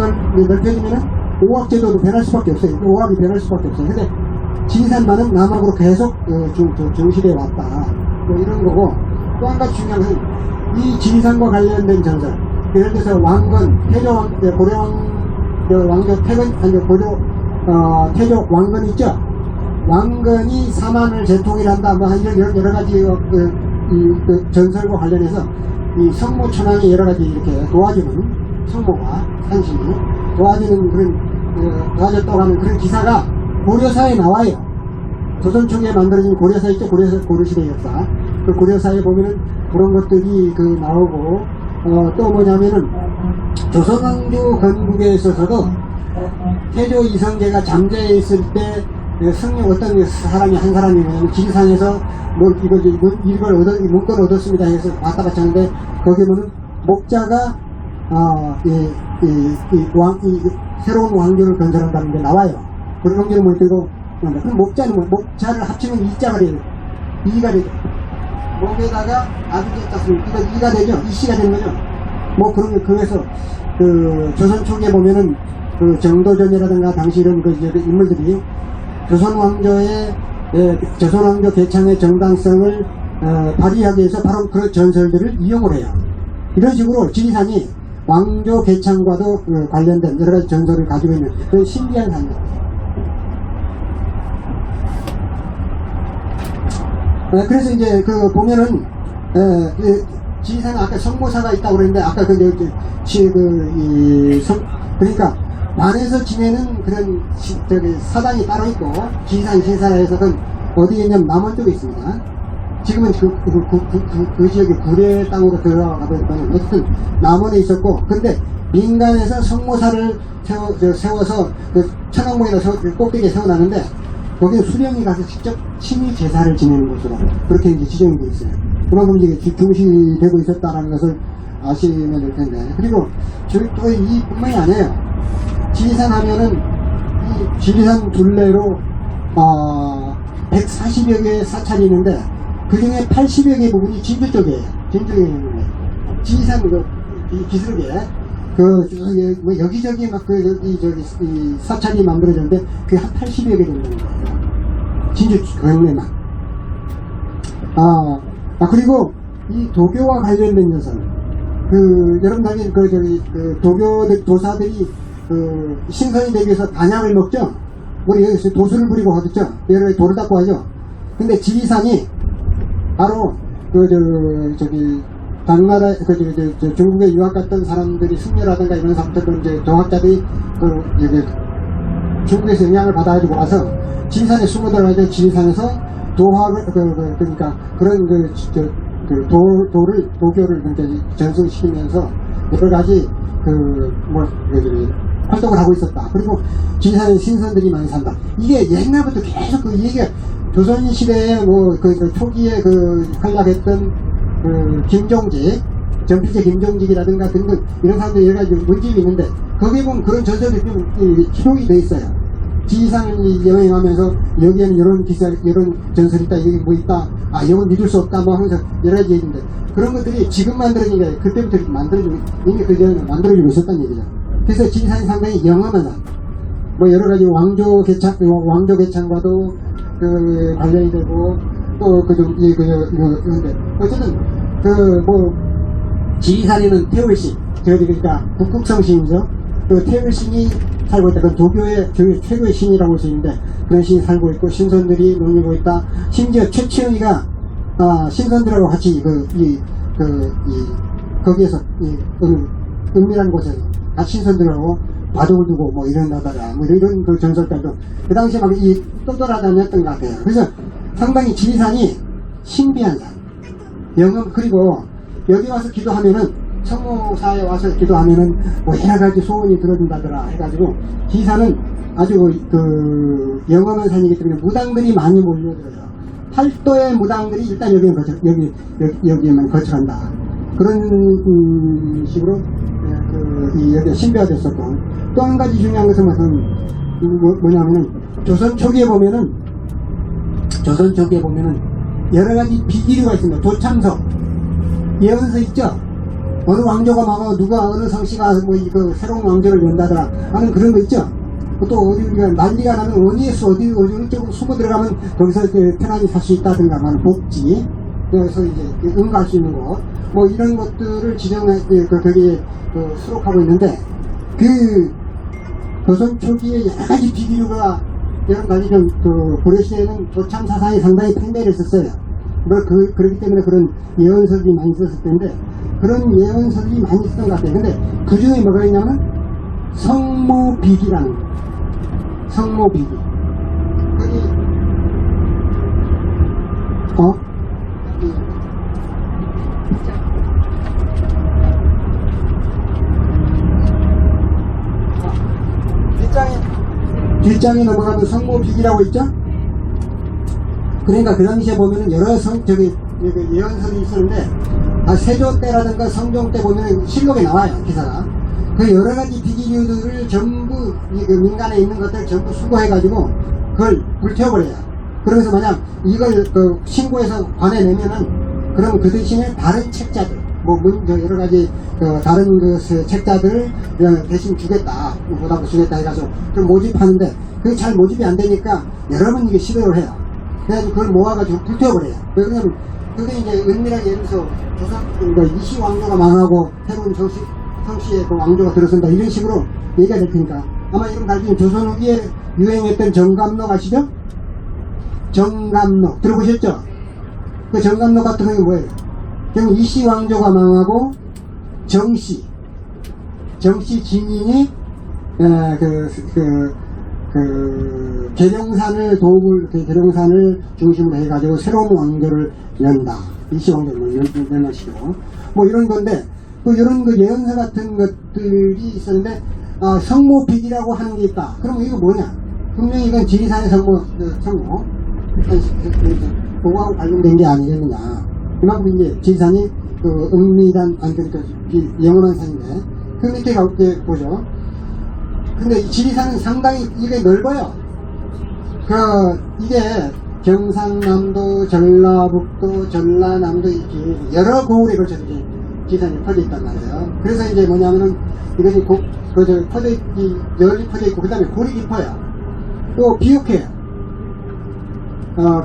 넓혀지면은 오각제도도 변할 수밖에 없어요. 오각이 변할 수밖에 없어요. 근데 지리산만은 남학으로 계속 정시되어 왔다. 뭐 이런 거고, 또 한 가지 중요한 것은 이 지리산과 관련된 전설. 예를 들어서 왕건, 고려왕, 왕조 태조 왕건 있죠? 왕건이 사만을 재통일한다. 뭐 여러 가지 전설과 관련해서 이 성모 천왕이 여러 가지 이렇게 도와주는 성모가 산신이 도와주는 그런 도와줬다고 하는 그런 기사가 고려사에 나와요. 조선 초기에 만들어진 고려사 있죠? 고려시대 역사. 그 고려사에 보면은 그런 것들이 나오고 또 뭐냐면은 조선왕조 건국에 있어서도 태조 이성계가 잠자에 있을 때 어떤 사람이 한 사람이 뭐냐면 지리산에서 문건을 얻었습니다 해서 왔다 갔다 하는데 거기 보면 목자가 새로운 왕조를 건설한다는 게 나와요. 그런 왕조를 못 들고 그럼 목자를 합치면 이자가 돼요. 이가 되죠. 목에다가 아비자 땄으면 이거 이가 되죠. 이씨가 되는 거죠. 뭐 그런 게 그래서 조선 초기에 보면은 정도전이라든가 당시 이런 인물들이 조선 왕조 개창의 정당성을 발휘하기 위해서 바로 그런 전설들을 이용을 해요. 이런 식으로 지리산이 왕조 개창과도 관련된 여러 가지 전설을 가지고 있는 그런 신기한 산입니다. 그래서 이제 보면은 지리산은 아까 성모사가 있다고 그랬는데 아까 그러니까 관에서 지내는 그런 사당이 따로 있고 지리산 신사라에서는 어디에 있냐면 남원 쪽에 있습니다. 지금은 그 지역이 구례 땅으로 들어가 버렸지만 어쨌든 남원에 있었고 근데 민간에서 성모사를 세워서 천왕봉에다 꼭대기에 세워놨는데 거기에 수령이 가서 직접 친위 제사를 지내는 곳으로 그렇게 이제 지정이 되어 있어요. 그만큼 이제 중시되고 있었다라는 것을 아시면 될 텐데 그리고 또 이뿐만이 아니에요. 지리산 하면은 이 지리산 둘레로 140여 개의 사찰이 있는데 그 중에 80여 개 부분이 진주 쪽이에요. 진주에 있는데 지리산 이 기슭에 뭐 여기저기 이 사찰이 만들어졌는데 그게 한 80여 개 된다는 거예요. 진주 경내만. 그리고 이 도교와 관련된 녀석. 여러분 알긴 도사들이 신선이 되기 위해서 단약을 먹죠? 우리 여기서 도수를 부리고 하겠죠? 여러 가지 돌을 닦고 하죠? 근데 지리산이 바로 당나라 중국에 유학 갔던 사람들이 승려라든가 이런 사람들 이제 동학자들이 중국에서 영향을 받아가지고 와서 지리산에 숨어들어가지고 지리산에서 도학을 그러니까 그런 도교를 전승시키면서 여러 가지 활동을 하고 있었다. 그리고 지리산에 신선들이 많이 산다. 이게 옛날부터 계속 그 얘기가 조선시대에 초기에 활약했던 김종직, 전필제 김종직이라든가 등등 이런 사람들이 여러 가지 문집이 있는데 거기에 보면 그런 전설이 좀 기록이 돼 있어요. 지리산을 여행하면서 여기에는 이런 기사, 이런 전설이 있다, 여기 뭐 있다, 이건 믿을 수 없다, 뭐 하면서 여러 가지 얘기인데 그런 것들이 지금 만들어진 게 그때부터 이렇게 만들어지고, 이미 그 전에 만들어지고 있었다는 얘기죠. 그래서 지리산이 상당히 영험한 산. 뭐 여러 가지 왕조 개창과도 그 관련이 되고, 또 그런데 어쨌든 지리산에는 태울신, 그러니까 북극성 신이죠. 그 태울신이 살고 있다. 그 조교의 최고의 신이라고 할 수 있는데 그런 신이 살고 있고 신선들이 놀고 있다. 심지어 최치영이가 신선들하고 같이 거기에서 은밀한 곳에서 같이 신선들하고 바둑을 두고 뭐 이런다더라. 뭐 이런 그 전설까지도 그 당시에 막 떠돌아다녔던 것 같아요. 그래서 상당히 지리산이 신비한 산. 영험. 그리고 여기 와서 기도하면은 성모사에 와서 기도하면은 뭐 여러 가지 소원이 들어준다더라 해가지고 지리산은 아주 그 영험한 산이기 때문에 무당들이 많이 몰려들어요. 8도의 무당들이 일단 여기에만 거쳐간다. 그런 식으로 여기 신비화됐었고, 또 한 가지 중요한 것은 뭐냐면은 조선 초기에 보면은 여러 가지 비기류가 있습니다. 조참석, 예언서 있죠. 어느 왕조가 막아 누가 어느 성씨가 뭐 그 새로운 왕조를 연다더라 하는 그런 거 있죠. 또 어디 우리가 난리가 나면 어디에서 어디 쪽으로 숨어 들어가면 거기서 편안히 살 수 있다든가 하는 복지, 그래서 이제 응가할 수 있는 것, 뭐 이런 것들을 거기에 수록하고 있는데, 그 조선 초기에 여러 가지 비기류가 여러 가지 고려시대에는 조참 사상이 상당히 팽배를 했었어요. 그렇기 때문에 그런 예언서들이 많이 썼을 텐데, 그런 예언서들이 많이 쓰던 것 같아요. 근데 그 중에 뭐가 있냐면 성모비기라는 거예요. 성모비기. 여기 뒷장에 넘어가면 성모비기라고 있죠? 그러니까 그 당시에 보면은 여러 예언설이 있었는데, 세조 때라든가 성종 때 보면은 실록에 나와요, 기사가. 그 여러 가지 비기류들을 전부, 민간에 있는 것들 전부 수거해가지고, 그걸 불태워버려요. 그러면서 만약 이걸 신고해서 관에 내면은, 그럼 그 대신에 다른 책자들, 여러 가지, 다른 책자들을 대신 주겠다, 보답을 주겠다 해가지고, 그걸 모집하는데, 그게 잘 모집이 안 되니까, 여러 번 이게 시도를 해요. 그래가지고 그걸 모아가지고 불태워버려요. 왜냐면, 그게 이제 은밀하게 예를 들어서 이시 왕조가 망하고 새로운 성씨의 그 왕조가 들어선다 이런 식으로 얘기가 될 테니까, 아마 이런 나중에 조선 후기에 유행했던 정감록 아시죠? 정감록 들어보셨죠? 그 정감록 같은 게 뭐예요? 그럼 이시 왕조가 망하고 정씨 진인이 계룡산을 중심으로 해가지고 새로운 왕조를 연다. 이시 왕조를 연다 식으로. 뭐 이런 건데, 이런 예언서 같은 것들이 있었는데, 성모비기라고 하는 게 있다. 그러면 이거 뭐냐? 분명히 이건 지리산의 성모, 그거하고 관련된 게 아니겠느냐. 그만큼 이제 지리산이 은밀한, 영원한 산인데, 그 밑에 가볼게 보죠. 근데 이 지리산은 상당히 이게 넓어요. 이게 경상남도, 전라북도, 전라남도 이렇게 여러 고을에 걸쳐서 지리산이 퍼져 있단 말이에요. 그래서 이제 뭐냐면은 이것이 널리 퍼져 있고, 그 다음에 골이 깊어요. 또 비옥해요.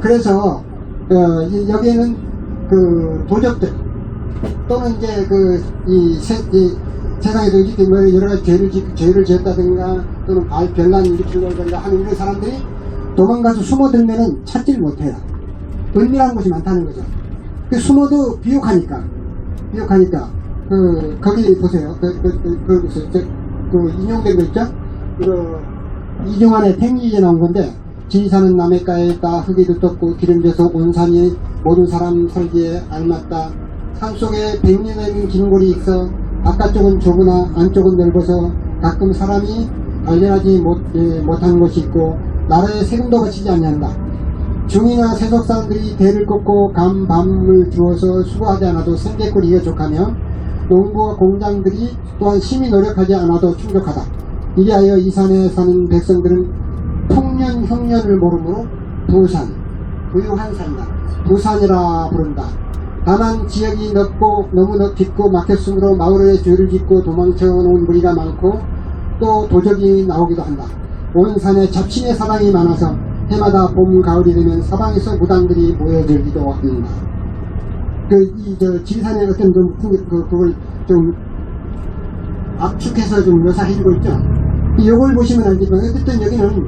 그래서 여기에는 도적들 또는 이제 세상에도 이렇게 여러 가지 죄를 지었다든가 또는 별난 일으키려든가 하는 이런 사람들이 도망가서 숨어들면은 찾지를 못해요. 은밀한 곳이 많다는 거죠. 숨어도 비옥하니까. 거기 보세요. 인용된 거 있죠? 이중환의 탱리에 나온 건데, 지리산은 남해가에 있다. 흙이 두텁고 기름져서 온 산이 모든 사람 살기에 알맞다. 산속에 100년의 긴 골이 있어 바깥쪽은 좁으나 안쪽은 넓어서 가끔 사람이 발견하지 못한 곳이 있고 나라에 세금도 바치지 않는다. 중이나 세속 사람들이 대를 꺾고 밤을 주어서 수고하지 않아도 생계꼴이 부족하며 농부와 공장들이 또한 심히 노력하지 않아도 충족하다. 이리하여 이 산에 사는 백성들은 풍년 형년을 모르므로 부산, 부유한 산이다. 부산이라 부른다. 다만 지역이 너무 깊고 막혔으므로 마을에 죄를 짓고 도망쳐놓은 무리가 많고 또 도적이 나오기도 한다. 온 산에 잡신의 사방이 많아서 해마다 봄, 가을이 되면 사방에서 무당들이 모여들기도 한다. 지리산의 어떤 그걸 좀 압축해서 좀 묘사해주고 있죠. 이걸 보시면 알겠지만 어쨌든 여기는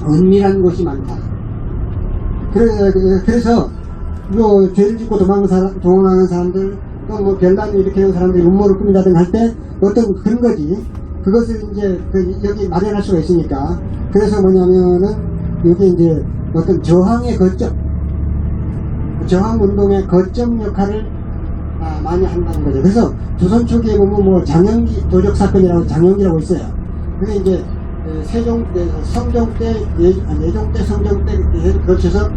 은밀한 곳이 많다. 그래서 뭐 죄를 짓고 도망하는 사람들, 또 뭐 별난을 일으키는 사람들이 음모를 꾸민다든가 할 때 어떤 근거지, 그것을 이제 여기 마련할 수가 있으니까. 그래서 뭐냐면은 여기 이제 어떤 저항의 거점, 저항운동의 거점 역할을 많이 한다는 거죠. 그래서 조선 초기에 보면 뭐 장영기 도적 사건이라고 장영기라고 있어요. 그게 이제 성종 때, 예종 때, 성종 때 거쳐서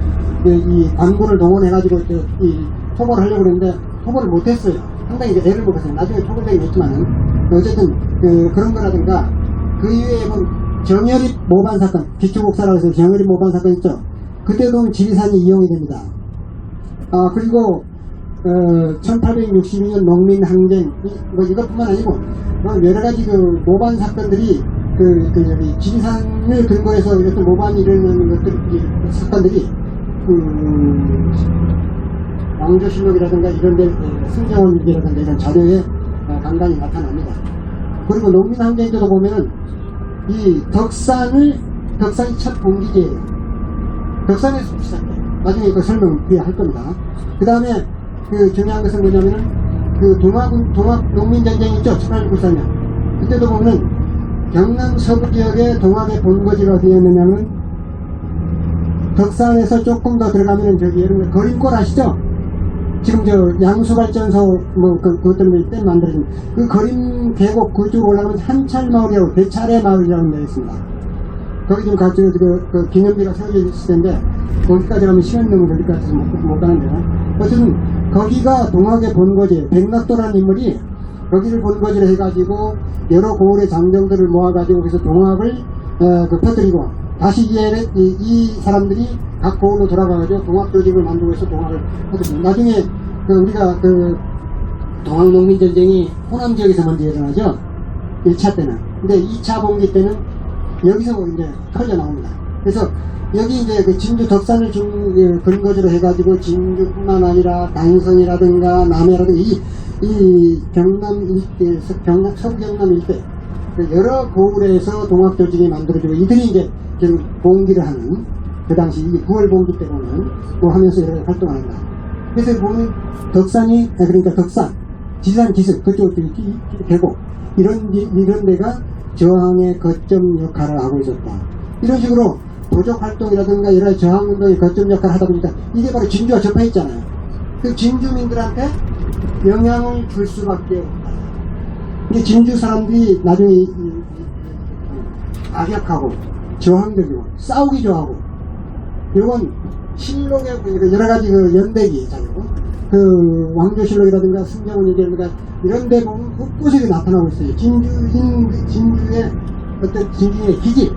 이 관군을 동원해가지고 이 토벌을 하려고 그랬는데 토벌을 못했어요. 상당히 이제 애를 먹었어요. 나중에 토벌되긴 했지만은 어쨌든 그런 거라든가 그 이외에 보면 정열입 모반 사건, 기초국사라고 해서 정열입 모반 사건 있죠. 그때도 지리산이 이용이 됩니다. 그리고 1862년 농민항쟁 뭐 이것뿐만 아니고 여러 가지 그 모반 사건들이 여기 지리산을 근거해서 이렇게 모반이 일어나는 것들 사건들이 왕조실록이라든가 이런데 승정원 일기라든가 이런 자료에 간간히 나타납니다. 그리고 농민항쟁 때도 보면은 이 덕산이 첫 봉기제예요. 덕산에서 시작해요. 나중에 그 설명 뒤에 할 겁니다. 그 다음에 중요한 것은 뭐냐면은 동학 농민전쟁 있죠. 1894년. 그때도 보면은 경남 서부 지역의 동학의 본거지가 어디였느냐면 덕산에서 조금 더 들어가면은 저기 여러분 거림골 아시죠? 지금 저 양수발전소 뭐 그것 때문에 때 만들어진 그 거림 계곡 그쪽으로 올라가면 한찰마을이라고 대찰의 마을이라고 되어 있습니다. 거기 지금 가지고 그 기념비가 세워져 있을 텐데 거기까지 가면 시간 너무 걸릴 것 같아서 못 가는데요. 어쨌든 거기가 동학의 본거지, 백낙도라는 인물이 거기를 본거지로 해가지고 여러 고을의 장정들을 모아가지고 그래서 동학을 퍼뜨리고 다시 이 사람들이 각 고을로 돌아가가지고 동학 조직을 만들고 해서 동학을 퍼뜨리고 나중에 우리가 동학 농민전쟁이 호남 지역에서 먼저 일어나죠. 1차 때는. 근데 2차 봉기 때는 여기서 이제 터져 나옵니다. 그래서 여기 이제 진주 덕산을 근거지로 해가지고 진주뿐만 아니라 단성이라든가 남해라든가 이 경남 일대, 서부 경남 일대 여러 고을에서 동학 조직이 만들어지고 이들이 이제 지금 봉기를 하는 그 당시 9월 봉기 때 보면 뭐 하면서 여러 활동을 한다. 그래서 보면 덕산이 그러니까 덕산, 지산 기슭 그쪽들이 계곡 이런 데가 저항의 거점 역할을 하고 있었다. 이런 식으로 도적 활동이라든가 여러 저항 운동의 거점 역할을 하다 보니까 이게 바로 진주와 접해있잖아요. 그 진주민들한테 영향을 줄 수밖에 없다. 근데 진주 사람들이 나중에 악역하고 저항적이고 싸우기 좋아하고 이건 실록의 여러 가지 연대기잖아요. 왕조실록이라든가 승정원 얘기라든가 이런 데 보면 곳곳에 나타나고 있어요. 진주의 어떤 진주의 기질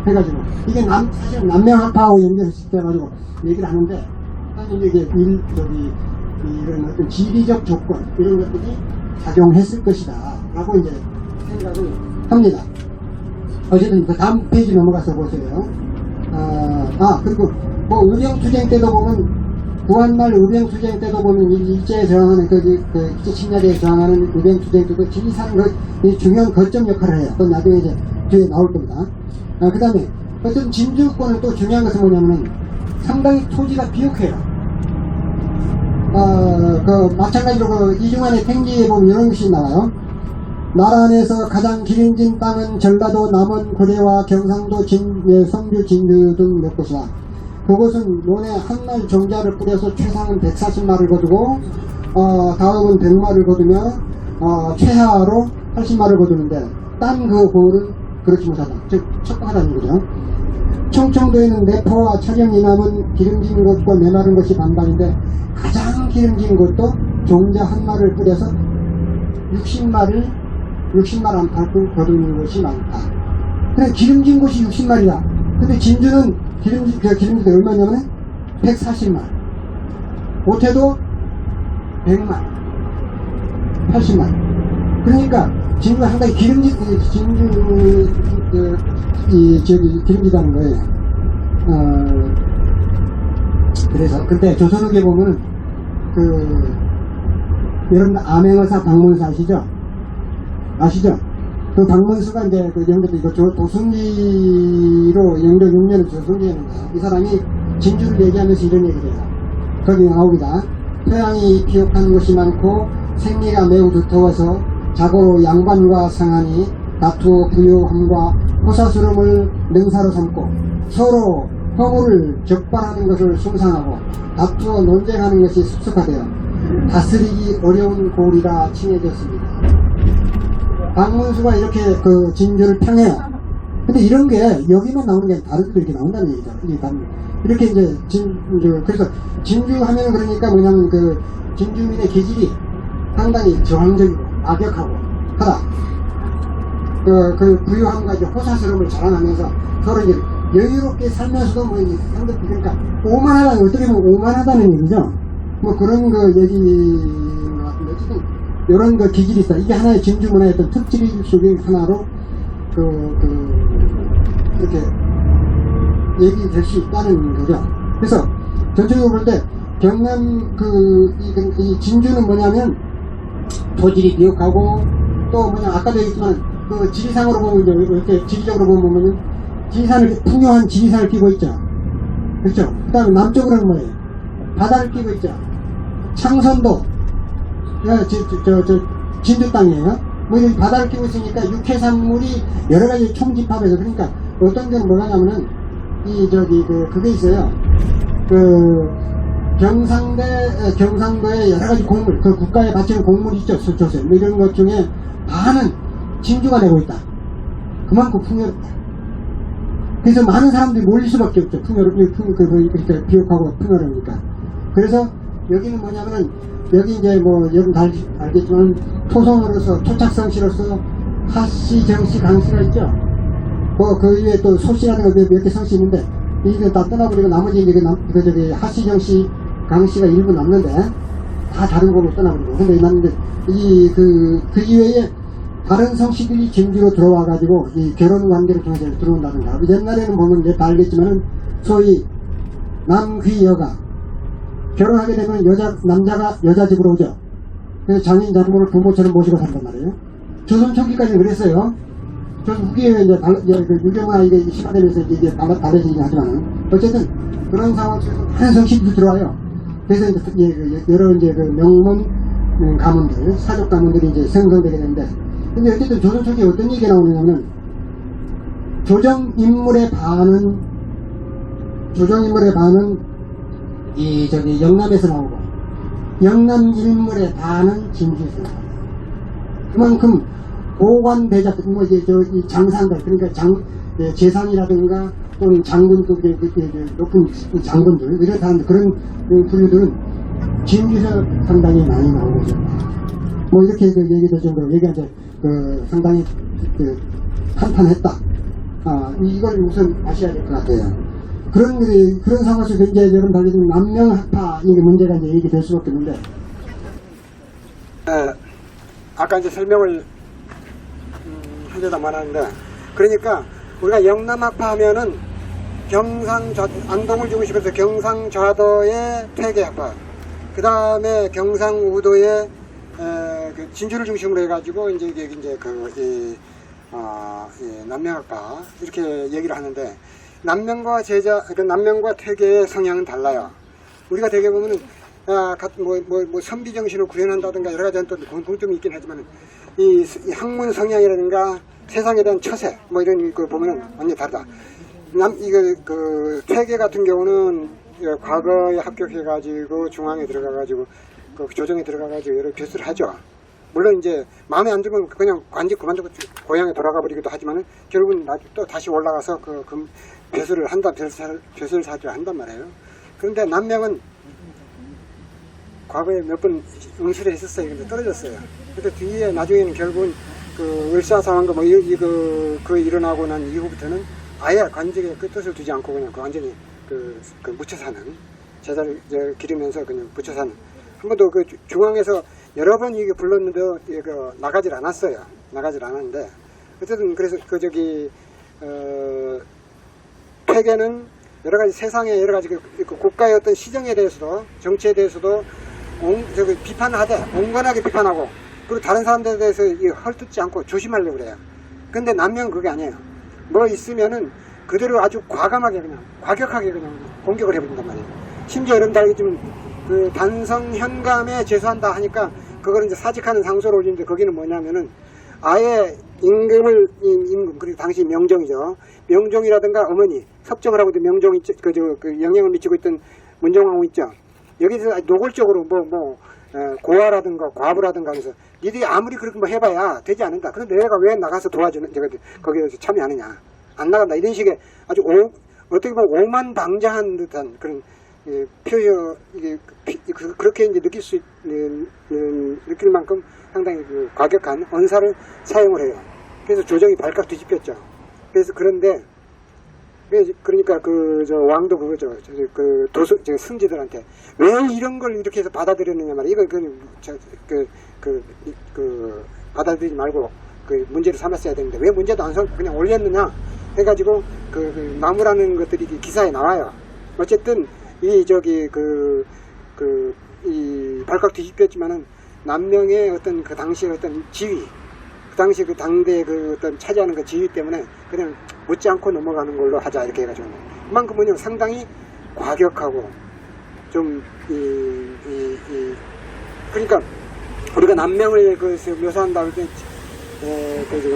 해가지고 이게 사실 남명학파하고 연결시켜가지고 얘기를 하는데 사실 이게 이런 어떤 지리적 조건 이런 것들이 작용했을 것이다 라고 이제 생각을 합니다. 어쨌든 그 다음 페이지 넘어가서 보세요. 그리고 뭐 의령투쟁 때도 보면 구한말 의령투쟁 때도 보면 일제에 저항하는 일제 침략에 저항하는 의령투쟁 때도 지리산 중요한 거점 역할을 해요. 또 나중에 이제 뒤에 나올 겁니다. 그 다음에 어떤 진주권은 또 중요한 것은 뭐냐면은 상당히 토지가 비옥해요. 마찬가지로 이중환의 탱기에 보면 이런 것이 나와요. 나라 안에서 가장 기름진 땅은 전라도 남원 고려와 경상도 성주 진주 등 몇 곳이다. 그곳은 논에 한 말 종자를 뿌려서 최상은 140마를 거두고 다음은 100마를 거두며 최하로 80마를 거두는데 딴 그 고을은 그렇지 못하다. 즉 척박하다는 거죠. 청청도에는 내포와 촬영이 남은 기름진 곳과 메마른 것이 반반인데 가장 기름진 곳도 종자 한 마를 뿌려서 60말 안팎을 거두는 것이 많다. 그래 기름진 곳이 60말이다. 근데 진주는 기름진 게 얼마냐면 140말. 못해도 100만, 80만. 그러니까 진주가 상당히 기름지다는 거예요. 그래서 근데 조선후기에 보면은 여러분 암행어사 박문수 아시죠? 그 박문수가 이제 그 영도 이거 도순기로 영도 6년을 조순기였는데 이 사람이 진주를 얘기하면서 이런 얘기를 해요. 거기 나옵니다. 토양이 비옥한 곳이 많고 생리가 매우 두터워서 자고 양반과 성안이 다투어 부유함과 호사스름을 능사로 삼고 서로 허물을 적발하는 것을 숭상하고 다투어 논쟁하는 것이 습속하되어 다스리기 어려운 고리가 칭해졌습니다. 박문수가 이렇게 그 진주를 평해요. 근데 이런 게 여기만 나오는 게 아니라 다른 데도 이렇게 나온다는 얘기죠. 이렇게 이제 그래서 진주 하면 그러니까 뭐냐면 그 진주민의 기질이 상당히 저항적이고 악역하고 하다. 그 부유함과 이제 호사스러움을 자랑하면서 서로 이제 여유롭게 살면서도 뭐 상대 그러니까 오만하다는 어떻게 보면 오만하다는 얘기죠. 뭐 그런 그 얘기인 것 같은데 어쨌든 이런 그 기질이 있다. 이게 하나의 진주 문화의 어떤 특질 속의 하나로 이렇게 얘기될 수 있다는 거죠. 그래서 전체적으로 볼 때 경남 이 진주는 뭐냐면 토질이 비옥하고 또 뭐냐 아까도 얘기했지만 그 지리상으로 보면 이제 이렇게 지리적으로 보면 지리산을 풍요한 지리산을 끼고 있죠. 그렇죠. 그 다음에 남쪽으로는 뭐예요? 바다를 끼고 있죠. 창선도 진주 땅이에요. 뭐 이런 바다를 끼고 있으니까 육해산물이 여러 가지 총집합해서 그러니까 어떤 데는 뭐가냐면은 그게 있어요. 경상도의 여러 가지 곡물, 그 국가에 바치는 곡물이 있죠. 수초세 뭐 이런 것 중에 반은 진주가 되고 있다. 그만큼 풍요롭다. 그래서 많은 사람들이 몰릴 수밖에 없죠. 그러니까 비옥하고 풍요로우니까. 그래서 여기는 뭐냐면은 여기 이제 뭐 여러분 다 알겠지만 토성으로서 토착성씨로서 하씨, 정씨, 강씨가 있죠. 뭐 그 위에 또 소씨라든가 몇 개 성씨 있는데 이게 다 떠나버리고 나머지 이제 저기 하씨, 정씨, 강씨가 일부 남는데 다 다른 걸로 떠나버리고 근데 남는데 그 이외에 다른 성씨들이 진주로 들어와가지고 이 결혼 관계를 통해서 들어온다든가 옛날에는 보면 이제 다 알겠지만은 소위 남귀여가 결혼하게 되면 남자가 여자 집으로 오죠. 그래서 장인 장모를 부모처럼 모시고 산단 말이에요. 조선 초기까지는 그랬어요. 조선 후기에 이제 유경화 이게 심화되면서 이게 달라지긴 하지만은 어쨌든 그런 상황 속에서 많은 성씨들이 들어와요. 그래서 이제 여러 이제 그 명문 가문들, 사족 가문들이 이제 생성되게 되는데 근데 어쨌든 조선 초기에 어떤 얘기가 나오냐면 조정 인물의 반은 영남에서 나오고 영남 인물의 반은 진주에서 나오고 그만큼 고관대작 이 장산들 그러니까 재산이라든가 또는 장군급 높은 장군들 이렇다는 그런 분류들은 진주에서 상당히 많이 나오고 있습니다. 뭐 이렇게 얘기될 정도로 얘기가 이제 상당히 탄탄했다. 이걸 우선 아셔야 될 것 같아요. 그런 상황에서 이제 여러분 달리는 남명학파 이게 문제가 이제 얘기될 수밖에 없는데. 아까 이제 설명을 하려다 말았는데 그러니까 우리가 영남학파 하면은 안동을 중심으로 해서 경상좌도의 퇴계학파 그 다음에 경상우도의 진주를 중심으로 해가지고 이제 남명학파 이렇게 얘기를 하는데 남명과 남명과 퇴계의 성향은 달라요. 우리가 되게 보면은 선비정신을 구현한다든가 여러 가지 또 공통점이 있긴 하지만 이 학문 성향이라든가 세상에 대한 처세 뭐 이런 거 보면은 완전히 다르다. 퇴계 같은 경우는 과거에 합격해가지고 중앙에 들어가가지고 조정에 들어가가지고 여러 벼슬을 하죠. 물론 이제 마음에 안 들면 그냥 관직 그만두고 고향에 돌아가 버리기도 하지만은 결국은 또 다시 올라가서 벼슬을 벼슬 사주를 한단 말이에요. 그런데 남명은 과거에 몇 번 응시를 했었어요. 근데 떨어졌어요. 근데 뒤에 나중에는 결국은 을사상황과 일어나고 난 이후부터는 아예 관직에 뜻을 두지 않고 그냥 완전히 묻혀 사는 제자를 기르면서 그냥 묻혀 사는 한 번도 그 중앙에서 여러 번 이게 불렀는데 이거 나가질 않았어요. 나가질 않았는데 어쨌든 그래서 그 저기 퇴계는 여러 가지 세상의 여러 가지 그 국가의 어떤 시정에 대해서도 정치에 대해서도 저기 비판하되 온건하게 비판하고 그리고 다른 사람들에 대해서 헐뜯지 않고 조심하려고 그래요. 근데 남명은 그게 아니에요. 뭐 있으면은 그대로 아주 과감하게 그냥 과격하게 그냥 공격을 해버린단 말이에요. 심지어 여러분들 알겠지만 그 단성 현감에 제수한다 하니까 그거를 이제 사직하는 상소를 올리는데 거기는 뭐냐면은 아예 임금 그리고 당시 명종이죠. 명종이라든가 어머니 섭정을 하고 있던 명종이 그 영향을 미치고 있던 문정왕후 있죠. 여기서 노골적으로 고아라든가 과부라든가 하면서 니들이 아무리 그렇게 뭐 해봐야 되지 않는다. 그런데 내가 왜 나가서 도와주는 거기에서 참여하느냐. 안 나간다. 이런 식의 아주 어떻게 보면 오만방자한 듯한 그런 표현 그렇게 이제 느낄 만큼 상당히 그 과격한 언사를 사용을 해요. 그래서 조정이 발칵 뒤집혔죠. 그래서 그런데 그러니까 저 왕도 그거죠. 저 승지들한테 왜 이런 걸 이렇게 해서 받아들였느냐 말이야. 이거 받아들이지 말고 그 문제를 삼았어야 되는데 왜 문제도 안 삼고 그냥 올렸느냐 해가지고 나무라는 것들이 기사에 나와요. 어쨌든 이 발칵 뒤집혔지만은 남명의 어떤 그 당시의 어떤 지위, 그 당시 그 당대의 그 어떤 차지하는 그 지위 때문에 그냥 묻지 않고 넘어가는 걸로 하자 이렇게 해가지고 그만큼 뭐냐면 상당히 과격하고 좀 그러니까 우리가 남명을 묘사한다 할 때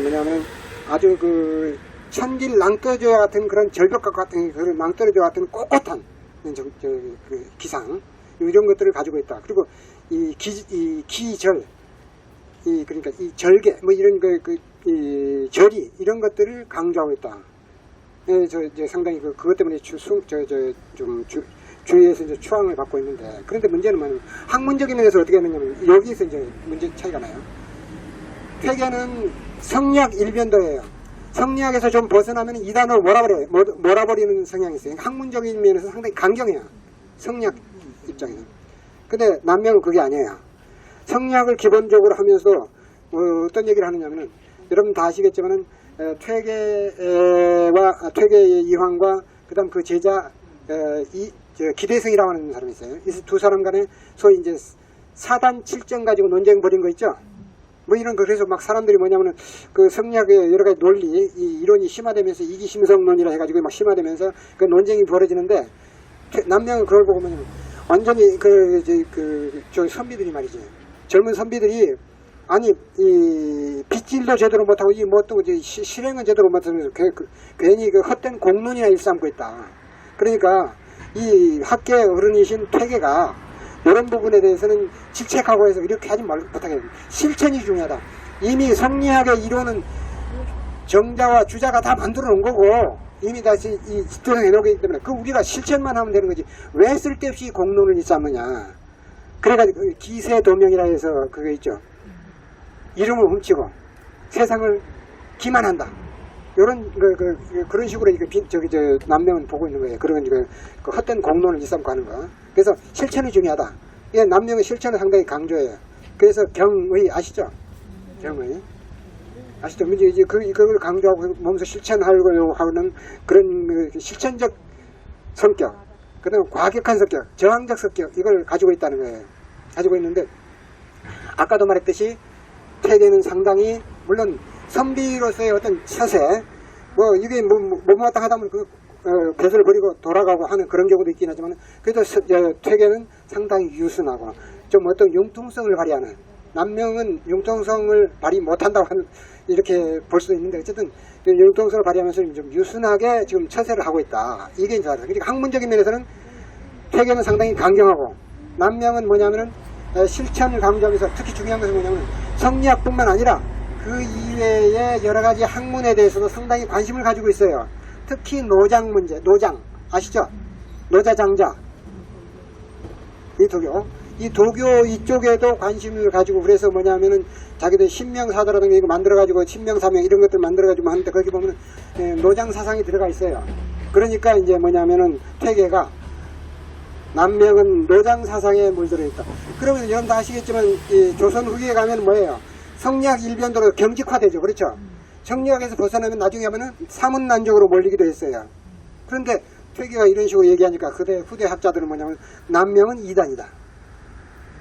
뭐냐면 아주 그 천길 낭떠러지와 같은 그런 절벽과 같은 그런 낭떠러지와 같은 꼿꼿한 그 기상 이런 것들을 가지고 있다. 그리고 이 기절 그러니까 이 절개 뭐 이런 이 절이 이런 것들을 강조하고 있다. 이제 상당히 그것 때문에 주위에서 이제 추앙을 받고 있는데 그런데 문제는 뭐냐면 학문적인 면에서 어떻게 하느냐면 여기서 이제 문제 차이가 나요. 퇴계는 성리학 일변도예요. 성리학에서 좀 벗어나면 이 단어를 몰아버리는 성향이 있어요. 학문적인 면에서 상당히 강경해요. 성리학 입장에서. 근데 남명은 그게 아니에요. 성리학을 기본적으로 하면서 어떤 얘기를 하느냐면은 여러분 다 아시겠지만은 퇴계의 이황과 그다음 그 제자 기대성이라고 하는 사람이 있어요. 이 두 사람 간에 소위 이제 사단 칠정 가지고 논쟁 벌인 거 있죠. 뭐 이런 거 그래서 막 사람들이 뭐냐면은 그 성리학의 여러 가지 논리 이 이론이 심화되면서 이기심성론이라 해가지고 막 심화되면서 그 논쟁이 벌어지는데 남명은 그걸 보고 뭐냐면 완전히 저 선비들이 말이지 젊은 선비들이 아니 이 빗질도 제대로 못하고 이 뭐 또 실행은 제대로 못하면서 괜히 그 헛된 공론이나 일삼고 있다. 그러니까 이 학계의 어른이신 퇴계가 이런 부분에 대해서는 질책하고 해서 이렇게 하지 못하게 실천이 중요하다. 이미 성리학의 이론은 정자와 주자가 다 만들어 놓은 거고 이미 다시 들어해 놓기 때문에 그 우리가 실천만 하면 되는 거지 왜 쓸데없이 공론을 일삼느냐. 그래가지고 기세도명이라 해서 그게 있죠. 이름을 훔치고 세상을 기만한다. 이런 그런 식으로 남명은 보고 있는 거예요. 그런 그 헛된 공론을 일삼고 하는 거. 그래서 실천이 중요하다. 예, 남명은 실천을 상당히 강조해요. 그래서 경의 아시죠? 경의 아시죠? 이제 그걸 강조하고 몸소 실천하려고 하는 그런 실천적 성격, 그다음 과격한 성격, 저항적 성격 이걸 가지고 있다는 거예요. 가지고 있는데 아까도 말했듯이 퇴계는 상당히 물론 선비로서의 어떤 처세 뭐 이게 못마땅 하다 보면 벼슬을 버리고 돌아가고 하는 그런 경우도 있긴 하지만 그래도 퇴계는 상당히 유순하고 좀 어떤 융통성을 발휘하는 남명은 융통성을 발휘 못한다고 하는 이렇게 볼 수도 있는데 어쨌든 융통성을 발휘하면서 좀 유순하게 지금 처세를 하고 있다. 이게 이제 그러니까 학문적인 면에서는 퇴계는 상당히 강경하고 남명은 뭐냐면은 실천을 강조하면서 특히 중요한 것은 뭐냐면 성리학뿐만 아니라 그 이외의 여러 가지 학문에 대해서도 상당히 관심을 가지고 있어요. 특히 노장 문제, 노장 아시죠? 노자장자 이 도교 이쪽에도 관심을 가지고 그래서 뭐냐면은 자기들 신명사도라든가 이거 만들어가지고 신명사명 이런 것들 만들어가지고 하는데 거기 보면은 노장 사상이 들어가 있어요. 그러니까 이제 뭐냐면은 퇴계가 남명은 노장 사상에 물들어 있다. 그러면 여러분도 아시겠지만 이 조선 후기에 가면 뭐예요? 성리학 일변도로 경직화되죠. 그렇죠? 성리학에서 벗어나면 나중에 하면은 사문난적으로 몰리기도 했어요. 그런데 퇴계가 이런 식으로 얘기하니까 후대 학자들은 뭐냐면 남명은 이단이다.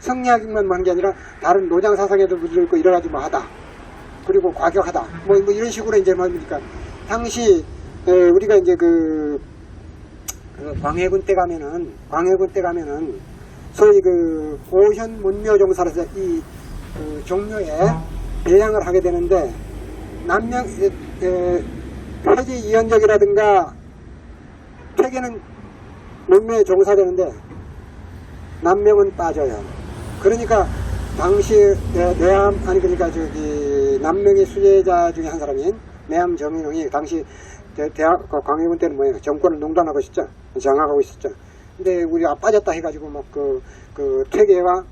성리학만 하는 게 아니라 다른 노장 사상에도 물들어 있고 이래가지고 뭐 하다. 그리고 과격하다. 뭐 이런 식으로 이제 뭡니까? 당시 우리가 이제 광해군 때 가면은 소위 오현 문묘종사로서 이 종묘에 배양을 하게 되는데 남명 회지 이연적이라든가 퇴계는 문묘에 종사되는데 남명은 빠져요. 그러니까 당시 남명의 수제자 중에 한 사람인 매암 정인홍이 당시 광해군 때는 뭐예요? 정권을 농단하고 있었죠. 장악하고 있었죠. 근데 우리가 빠졌다 해가지고 막 퇴계와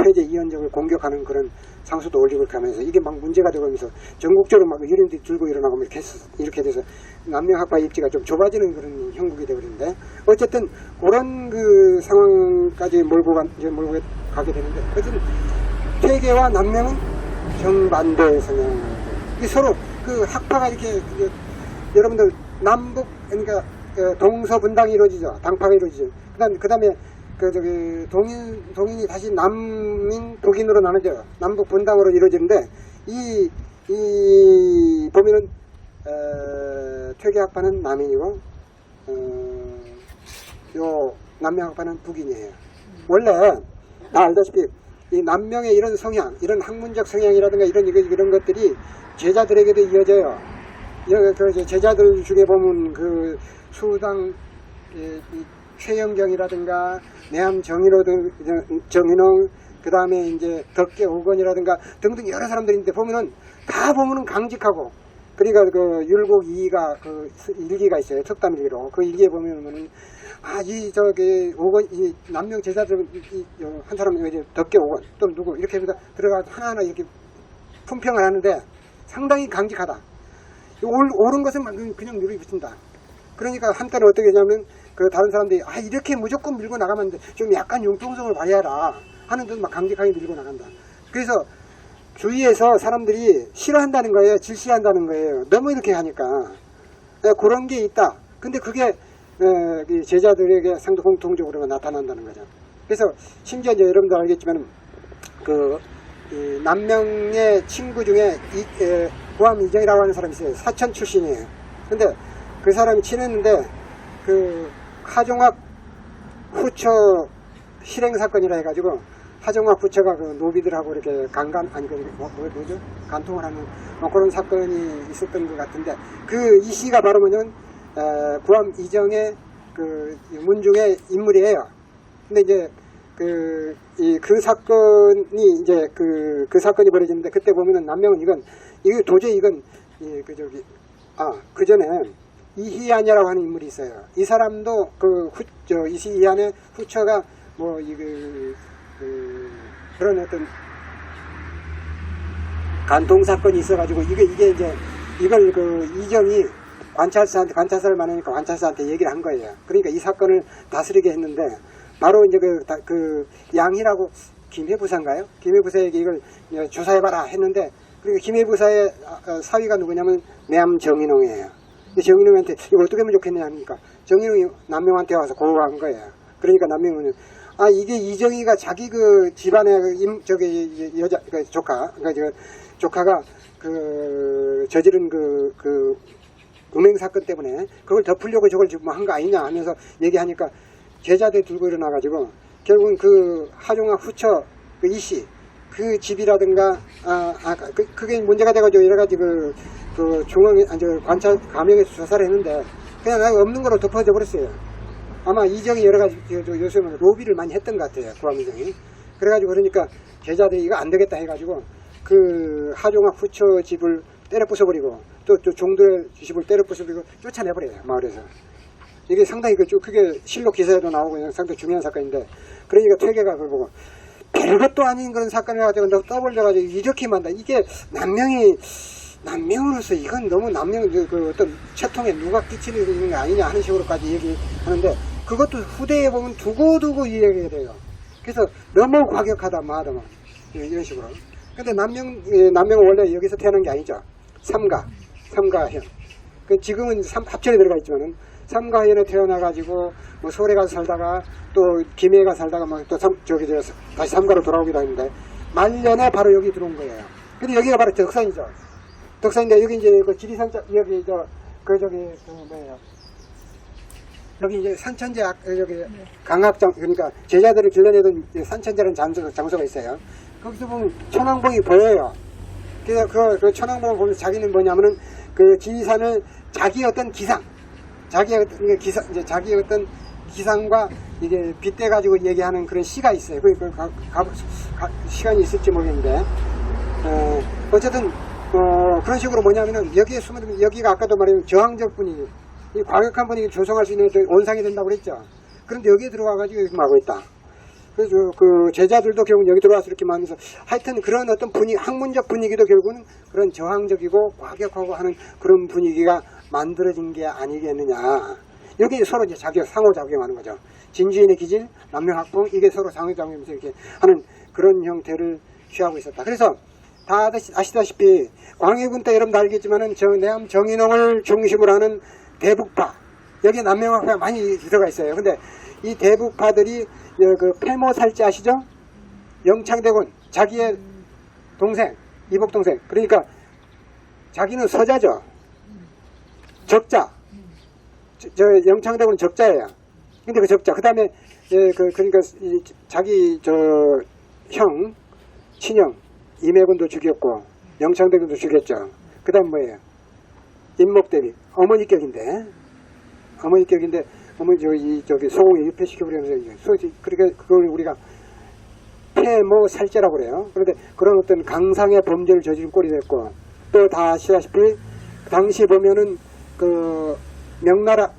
회제 이연적을 공격하는 그런 상수도 올리고 이렇게 하면서 이게 막 문제가 되고 하면서 전국적으로 막 유림들이 들고 일어나고 이렇게 돼서 남명학파 입지가 좀 좁아지는 그런 형국이 되어버리는데 어쨌든 그런 상황까지 몰고 가게 되는데 어쨌든 퇴계와 남명은 정반대 성향. 서로 학파가 이렇게 여러분들 남북 그러니까 동서분당이 이루어지죠. 당파가 이루어지죠. 그다음에 동인이 다시 남인 독인으로 나눠져요. 남북 분당으로 이루어지는데 이 보면은 퇴계학파는 남인이고 요 남명학파는 북인이에요. 원래 다 알다시피 이 남명의 이런 성향, 이런 학문적 성향이라든가 이런 것들이 제자들에게도 이어져요. 제자들 중에 보면 수당 최영경이라든가 내암 정인홍 그 다음에 이제 덕계 오건이라든가 등등 여러 사람들이 있는데 다 보면은 강직하고 그러니까 율곡 2가 일기가 있어요. 특담일기로 그 일기에 보면은 이 남명 제자들 한 사람은 이제 덕계 오건 또 누구 이렇게 들어가 하나하나 이렇게 품평을 하는데 상당히 강직하다. 옳은 것은 그냥 누르기 붙인다. 그러니까 한때는 어떻게 하냐면 다른 사람들이 이렇게 무조건 밀고 나가면 안 돼. 좀 약간 융통성을 발휘하라 하는 듯 막 강력하게 밀고 나간다. 그래서 주위에서 사람들이 싫어한다는 거예요. 질시한다는 거예요. 너무 이렇게 하니까 그런 게 있다. 근데 그게 제자들에게 상당히 공통적으로 나타난다는 거죠. 그래서 심지어 이제 여러분도 알겠지만 이 남명의 친구 중에 구암 이정이라고 하는 사람이 있어요. 사천 출신이에요. 근데 그 사람이 친했는데 하종학 후처 실행 사건이라 해가지고 하종학 후처가 노비들하고 이렇게 간통을 하는 그런 사건이 있었던 것 같은데 이 시가 바로 뭐냐면 구암 이정의 문중의 인물이에요. 근데 이제 그 사건이 이제 그 사건이 벌어지는데 그때 보면은 남명은 이거 도저히 그 전에 이희안이라고 하는 인물이 있어요. 이 사람도 이희안의 후처가 그런 어떤 간통 사건이 있어가지고 이게 이제 이걸 이정이 관찰사를 만나니까 관찰사한테 얘기를 한 거예요. 그러니까 이 사건을 다스리게 했는데 바로 이제 양희라고 김해부사인가요? 김해부사에게 이걸 조사해봐라 했는데 그리고 김해부사의 사위가 누구냐면 내암 정인홍이에요. 정인홍한테 이거 어떻게 하면 좋겠냐 하니까 정인홍이 남명한테 와서 고소한 거예요. 그러니까 남명은 이게 이정희가 자기 집안의 여자 조카가 저지른 음행 사건 때문에 그걸 덮으려고 저걸 지금 한 거 아니냐 하면서 얘기하니까 제자들 들고 일어나가지고 결국은 하종학 후처 이씨 집이라든가 그게 문제가 돼가지고 여러 가지 중앙에 관찰 감형에서 조사를 했는데 그냥 없는 거로 덮어져 버렸어요. 아마 이정이 여러 가지 요즘은 로비를 많이 했던 것 같아요. 구암이정이. 그래가지고 그러니까 제자들이 이거 안 되겠다 해가지고 하종학 후처 집을 때려 부숴버리고 또 종들의 집을 때려 부숴버리고 쫓아내버려요. 마을에서. 이게 상당히 그게 실록 기사에도 나오고 상당히 중요한 사건인데 그러니까 퇴계가 그걸 보고 별것도 아닌 그런 사건을 가지고 떠벌려가지고 이렇게 만다. 이게 남명으로서 이건 너무 남명 어떤 채통에 누가 끼치는 거 아니냐 하는 식으로까지 얘기하는데 그것도 후대에 보면 두고두고 이야기가 돼요. 그래서 너무 과격하다, 뭐하다, 뭐. 이런 식으로. 근데 남명은 원래 여기서 태어난 게 아니죠. 삼가현. 지금은 합천에 들어가 있지만은, 삼가현에 태어나가지고, 뭐 서울에 가서 살다가, 또 김해에 가서 살다가, 다시 삼가로 돌아오기도 하는데, 말년에 바로 여기 들어온 거예요. 근데 여기가 바로 덕산이죠. 덕산인데, 여기 이제 그 지리산자, 여기 뭐예요. 여기 이제 산천제, 여기 강학장, 그러니까 제자들을 길러내던 산천제라는 장소가 있어요. 거기서 보면 천왕봉이 보여요. 그래서 그 천왕봉을 보면서 자기는 뭐냐면은 그 지리산을 자기의 어떤 기상, 자기의 어떤 기상과 이게 빗대가지고 얘기하는 그런 시가 있어요. 시간이 있을지 모르겠는데, 어쨌든, 그런 식으로 뭐냐면은 여기에 숨으면 여기가 아까도 말했지만 저항적 분위기, 이 과격한 분위기를 조성할 수 있는 온상이 된다고 그랬죠. 그런데 여기에 들어와가지고 이렇게 하고 있다. 그래서 그 제자들도 결국 여기 들어와서 이렇게 하면서 하여튼 그런 어떤 분위기, 학문적 분위기도 결국은 그런 저항적이고 과격하고 하는 그런 분위기가 만들어진 게 아니겠느냐. 여기 서로 이제 상호작용하는 거죠. 진주인의 기질, 남명학봉, 이게 서로 상호작용하면서 이렇게 하는 그런 형태를 취하고 있었다. 그래서 다 아시다시피 광해군 때 여러분도 알겠지만은 내암 정인홍을 중심으로 하는 대북파, 여기 남명학파가 많이 들어가 있어요. 근데 이 대북파들이 그 폐모살제 아시죠? 영창대군 자기의 동생, 이복동생, 그러니까 자기는 서자죠. 적자. 영창대군은 적자예요. 근데 그 적자, 그 다음에 그러니까 자기 형, 친형 임해군도 죽였고 영창대군도 죽였죠. 그 다음 뭐예요? 임목대비, 어머니격인데 어머니 저기 소공에 유폐시켜버리면서 그러니까 그걸 우리가 폐모살제라고 그래요. 그런데 그런 어떤 강상의 범죄를 저지른 꼴이 됐고, 또 다 아시다시피 당시 보면은 그 명나라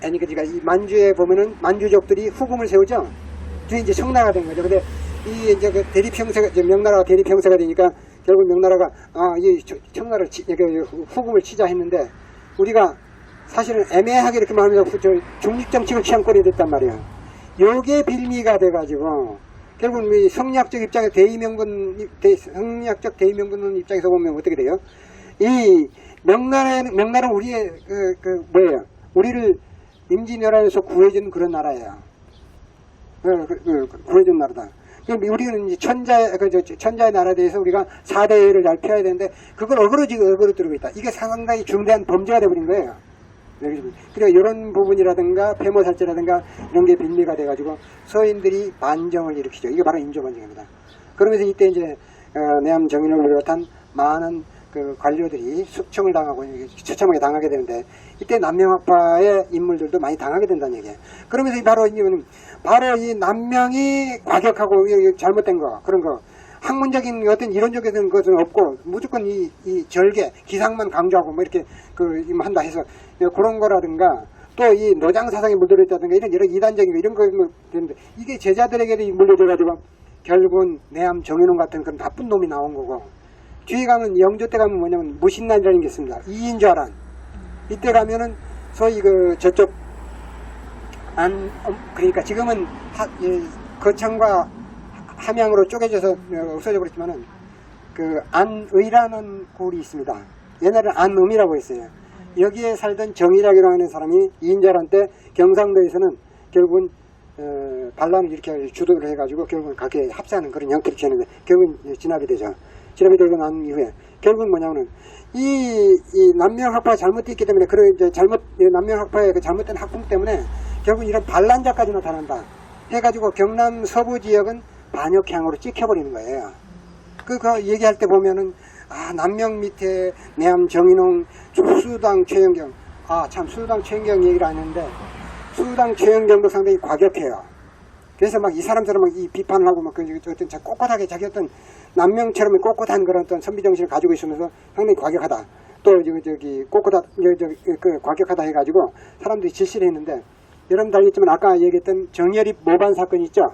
그러니까 이 만주에 보면은 만주족들이 후금을 세우죠. 뒤에 이제 청나라가 된 거죠. 근데 이 이제 그 명나라가 대립형세가 되니까 결국 명나라가 이 청나라를 후금을 치자 했는데, 우리가 사실은 애매하게 이렇게 말하면서 중립정책을 취한 꼴이 됐단 말이에요. 요게 빌미가 돼가지고 결국 이 성리학적 입장에 성리학적 대의명분 입장에서 보면 어떻게 돼요? 이 명나라는 우리의 뭐예요? 우리를 임진왜란에서 구해준 그런 나라예요. 구해준 나라다. 그럼 우리는 이제 천자의 나라에 대해서 우리가 4대를 잘 펴야 되는데, 그걸 어그러뜨리고 있다. 이게 상당히 중대한 범죄가 되어버린 거예요. 그리고 이런 부분이라든가 폐모살제라든가 이런 게 빌미가 돼가지고 서인들이 반정을 일으키죠. 이게 바로 인조반정입니다. 그러면서 이때 이제 내암 정인을 비롯한 많은 그 관료들이 숙청을 당하고 처참하게 당하게 되는데, 이때 남명학파의 인물들도 많이 당하게 된다는 얘기예요. 그러면서 바로 이 남명이 과격하고 잘못된 거, 그런 거, 학문적인 어떤 이론적인 것은 없고 무조건 이 절개 기상만 강조하고 뭐 이렇게 한다 해서 그런 거라든가, 또 이 노장 사상에 물들어 있다든가 이런 이단적인 이런 거 되는데, 이게 제자들에게도 물려져가지고 결국은 내암 정인홍 같은 그런 나쁜 놈이 나온 거고, 뒤에 가면 영조 때 가면 뭐냐면 무신난이라는 게 있습니다. 이인좌란. 이때 가면은 소위 저쪽 그러니까 지금은 거창과 함양으로 쪼개져서 없어져 버렸지만은 안의라는 굴이 있습니다. 옛날에는 안음이라고 했어요. 여기에 살던 정일학이라고 하는 사람이 이인자란 때 경상도에서는 결국은 반란을 이렇게 주도를 해가지고 결국은 각계 합사하는 그런 형태를 취했는데, 결국은 진압이 되죠. 진압이 되고 난 이후에 결국은 뭐냐면은 이 남명학파가 잘못됐기 때문에, 남명학파의 그 잘못된 학풍 때문에 결국 이런 반란자까지 나타난다 해가지고 경남 서부 지역은 반역향으로 찍혀버리는 거예요. 그 얘기할 때 보면은 남명 밑에 내암 정인홍, 수당 최영경, 참 수당 최영경 얘기를 안 했는데, 수당 최영경도 상당히 과격해요. 그래서 막 이 사람처럼 막 이 비판을 하고 막 어떤 꼿꼿하게 자기 어떤 남명처럼 꼿꼿한 그런 어떤 선비정신을 가지고 있으면서 상당히 과격하다. 또 과격하다 해가지고 사람들이 질시를 했는데, 여러분도 알겠지만 아까 얘기했던 정예립 모반 사건 있죠?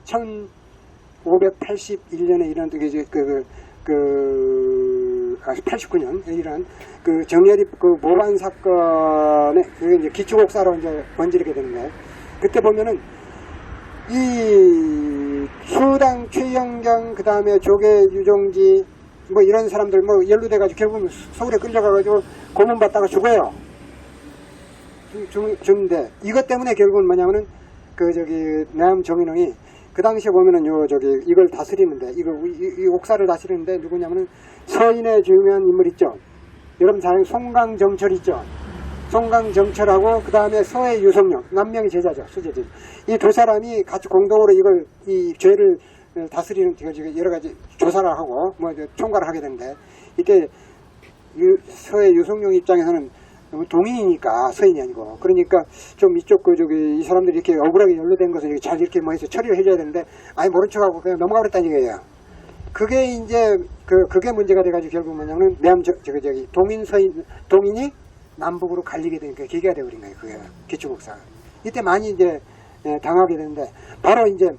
1581년에 일어난 89년 이런 그 정예립 그 모반 사건에 그 이제 기축옥사로 이제 번지르게 되는데, 그때 보면은 이 수당 최영경, 그 다음에 조계 유종지 뭐 이런 사람들 뭐 연루돼가지고 결국은 서울에 끌려가가지고 고문받다가 죽어요. 죽는데 이것 때문에 결국은 뭐냐면은 그 저기 내암 정인홍이 그 당시에 보면은 요 저기 이걸 다스리는데 이 옥사를 다스리는데 누구냐면은 서인의 중요한 인물 있죠. 여러분 잘 송강정철 있죠. 송강정철하고 그 다음에 서해 유성룡, 남명의 제자죠. 수제자. 이 두 사람이 같이 공동으로 이걸 이 죄를 다스리는 여러 가지 조사를 하고 뭐 총괄을 하게 되는데, 이때 서해 유성룡 입장에서는 동인이니까 서인이 아니고, 그러니까 좀 이쪽 그 저기 이 사람들이 이렇게 억울하게 연루된 것을 잘 이렇게 뭐 해서 처리를 해줘야 되는데 아예 모른 척하고 그냥 넘어가 버렸다는 얘기예요. 그게 이제 그게 문제가 돼가지고 결국 뭐냐면 내암 저기 동인이 남북으로 갈리게 되니까 계기가 돼버린 거예요. 그게 기축옥사가 이때 많이 이제 당하게 되는데, 바로 이제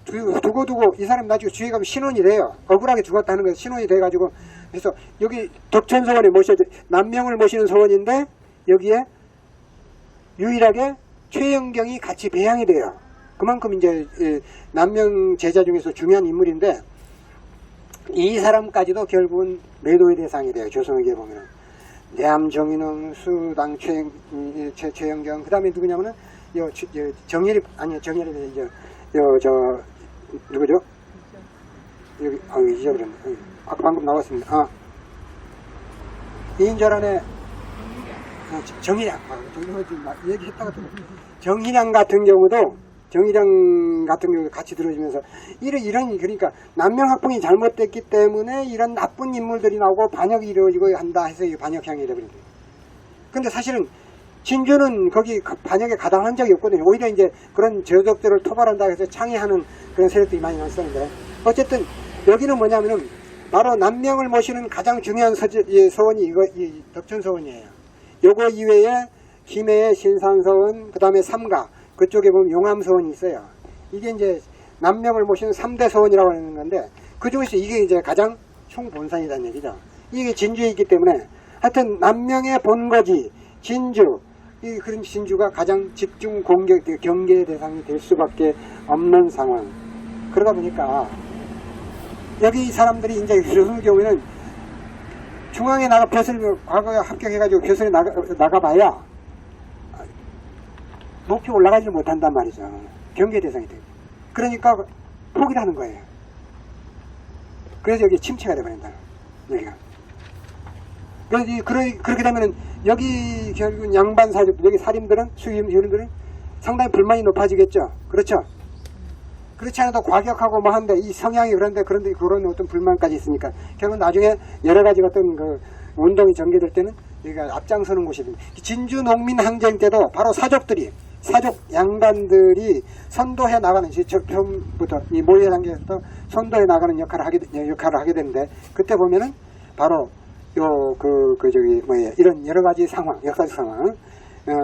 두고 이 사람 나중에 주위에 가면 신원이 돼요. 억울하게 죽었다는 거 신원이 돼가지고, 그래서 여기 덕천서원에 모셔져 남명을 모시는 서원인데 여기에 유일하게 최영경이 같이 배양이 돼요. 그만큼 이제 남명 제자 중에서 중요한 인물인데, 이 사람까지도 결국은 매도의 대상이 돼요. 조선에게 보면 내암 정인홍, 수당 최영경, 그 다음에 누구냐면은 정예립 아니 정예립이 이제 저 누구죠? 여기 잊어버렸네. 방금 나왔습니다. 이인절안에 정일양, 얘기했다가 정일양 같은 경우도 같이 들어주면서 이런 그러니까 남명학풍이 잘못됐기 때문에 이런 나쁜 인물들이 나오고 반역이 이루어지고 한다 해서 이 반역향이 되버린다. 근데 사실은 진주는 거기 반역에 가담한 적이 없거든요. 오히려 이제 그런 저적들을 토벌한다 해서 창의하는 그런 세력들이 많이 나왔었는데, 어쨌든 여기는 뭐냐면은 바로 남명을 모시는 가장 중요한 서원이 이 덕천서원이에요. 요거 이외에 김해의 신산서원, 그 다음에 삼가, 그쪽에 보면 용암서원이 있어요. 이게 이제 남명을 모시는 3대 서원이라고 하는 건데, 그 중에서 이게 이제 가장 총본산이라는 얘기죠. 이게 진주에 있기 때문에 하여튼 남명의 본거지, 진주, 그런 진주가 가장 집중 경계 대상이 될 수밖에 없는 상황. 그러다 보니까 여기 사람들이 이제 요즘 경우에는 중앙에 과거에 합격해가지고 교선에 나가봐야 높이 올라가지 못한단 말이죠. 경계 대상이 되고. 그러니까 포기를 하는 거예요. 그래서 여기 침체가 돼버린다. 여기가. 그렇게 되면은 여기 결국 양반 사주, 여기 사림들은, 수임들은 상당히 불만이 높아지겠죠. 그렇죠? 그렇지 않아도 과격하고 뭐 한데 이 성향이 그런데 그런 어떤 불만까지 있으니까 결국 나중에 여러 가지 어떤 그 운동이 전개될 때는 여기가 앞장서는 곳이거든요. 진주 농민 항쟁 때도 바로 사족 양반들이 선도해 나가는, 처음부터 이 모의 단계에서 선도해 나가는 역할을 하게 되는데, 그때 보면은 바로 이런 여러 가지 상황, 역사적 상황,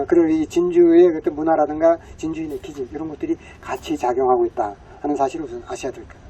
그리고 이 진주의 어떤 문화라든가 진주인의 기질, 이런 것들이 같이 작용하고 있다 하는 사실을 우선 아셔야 될 거예요.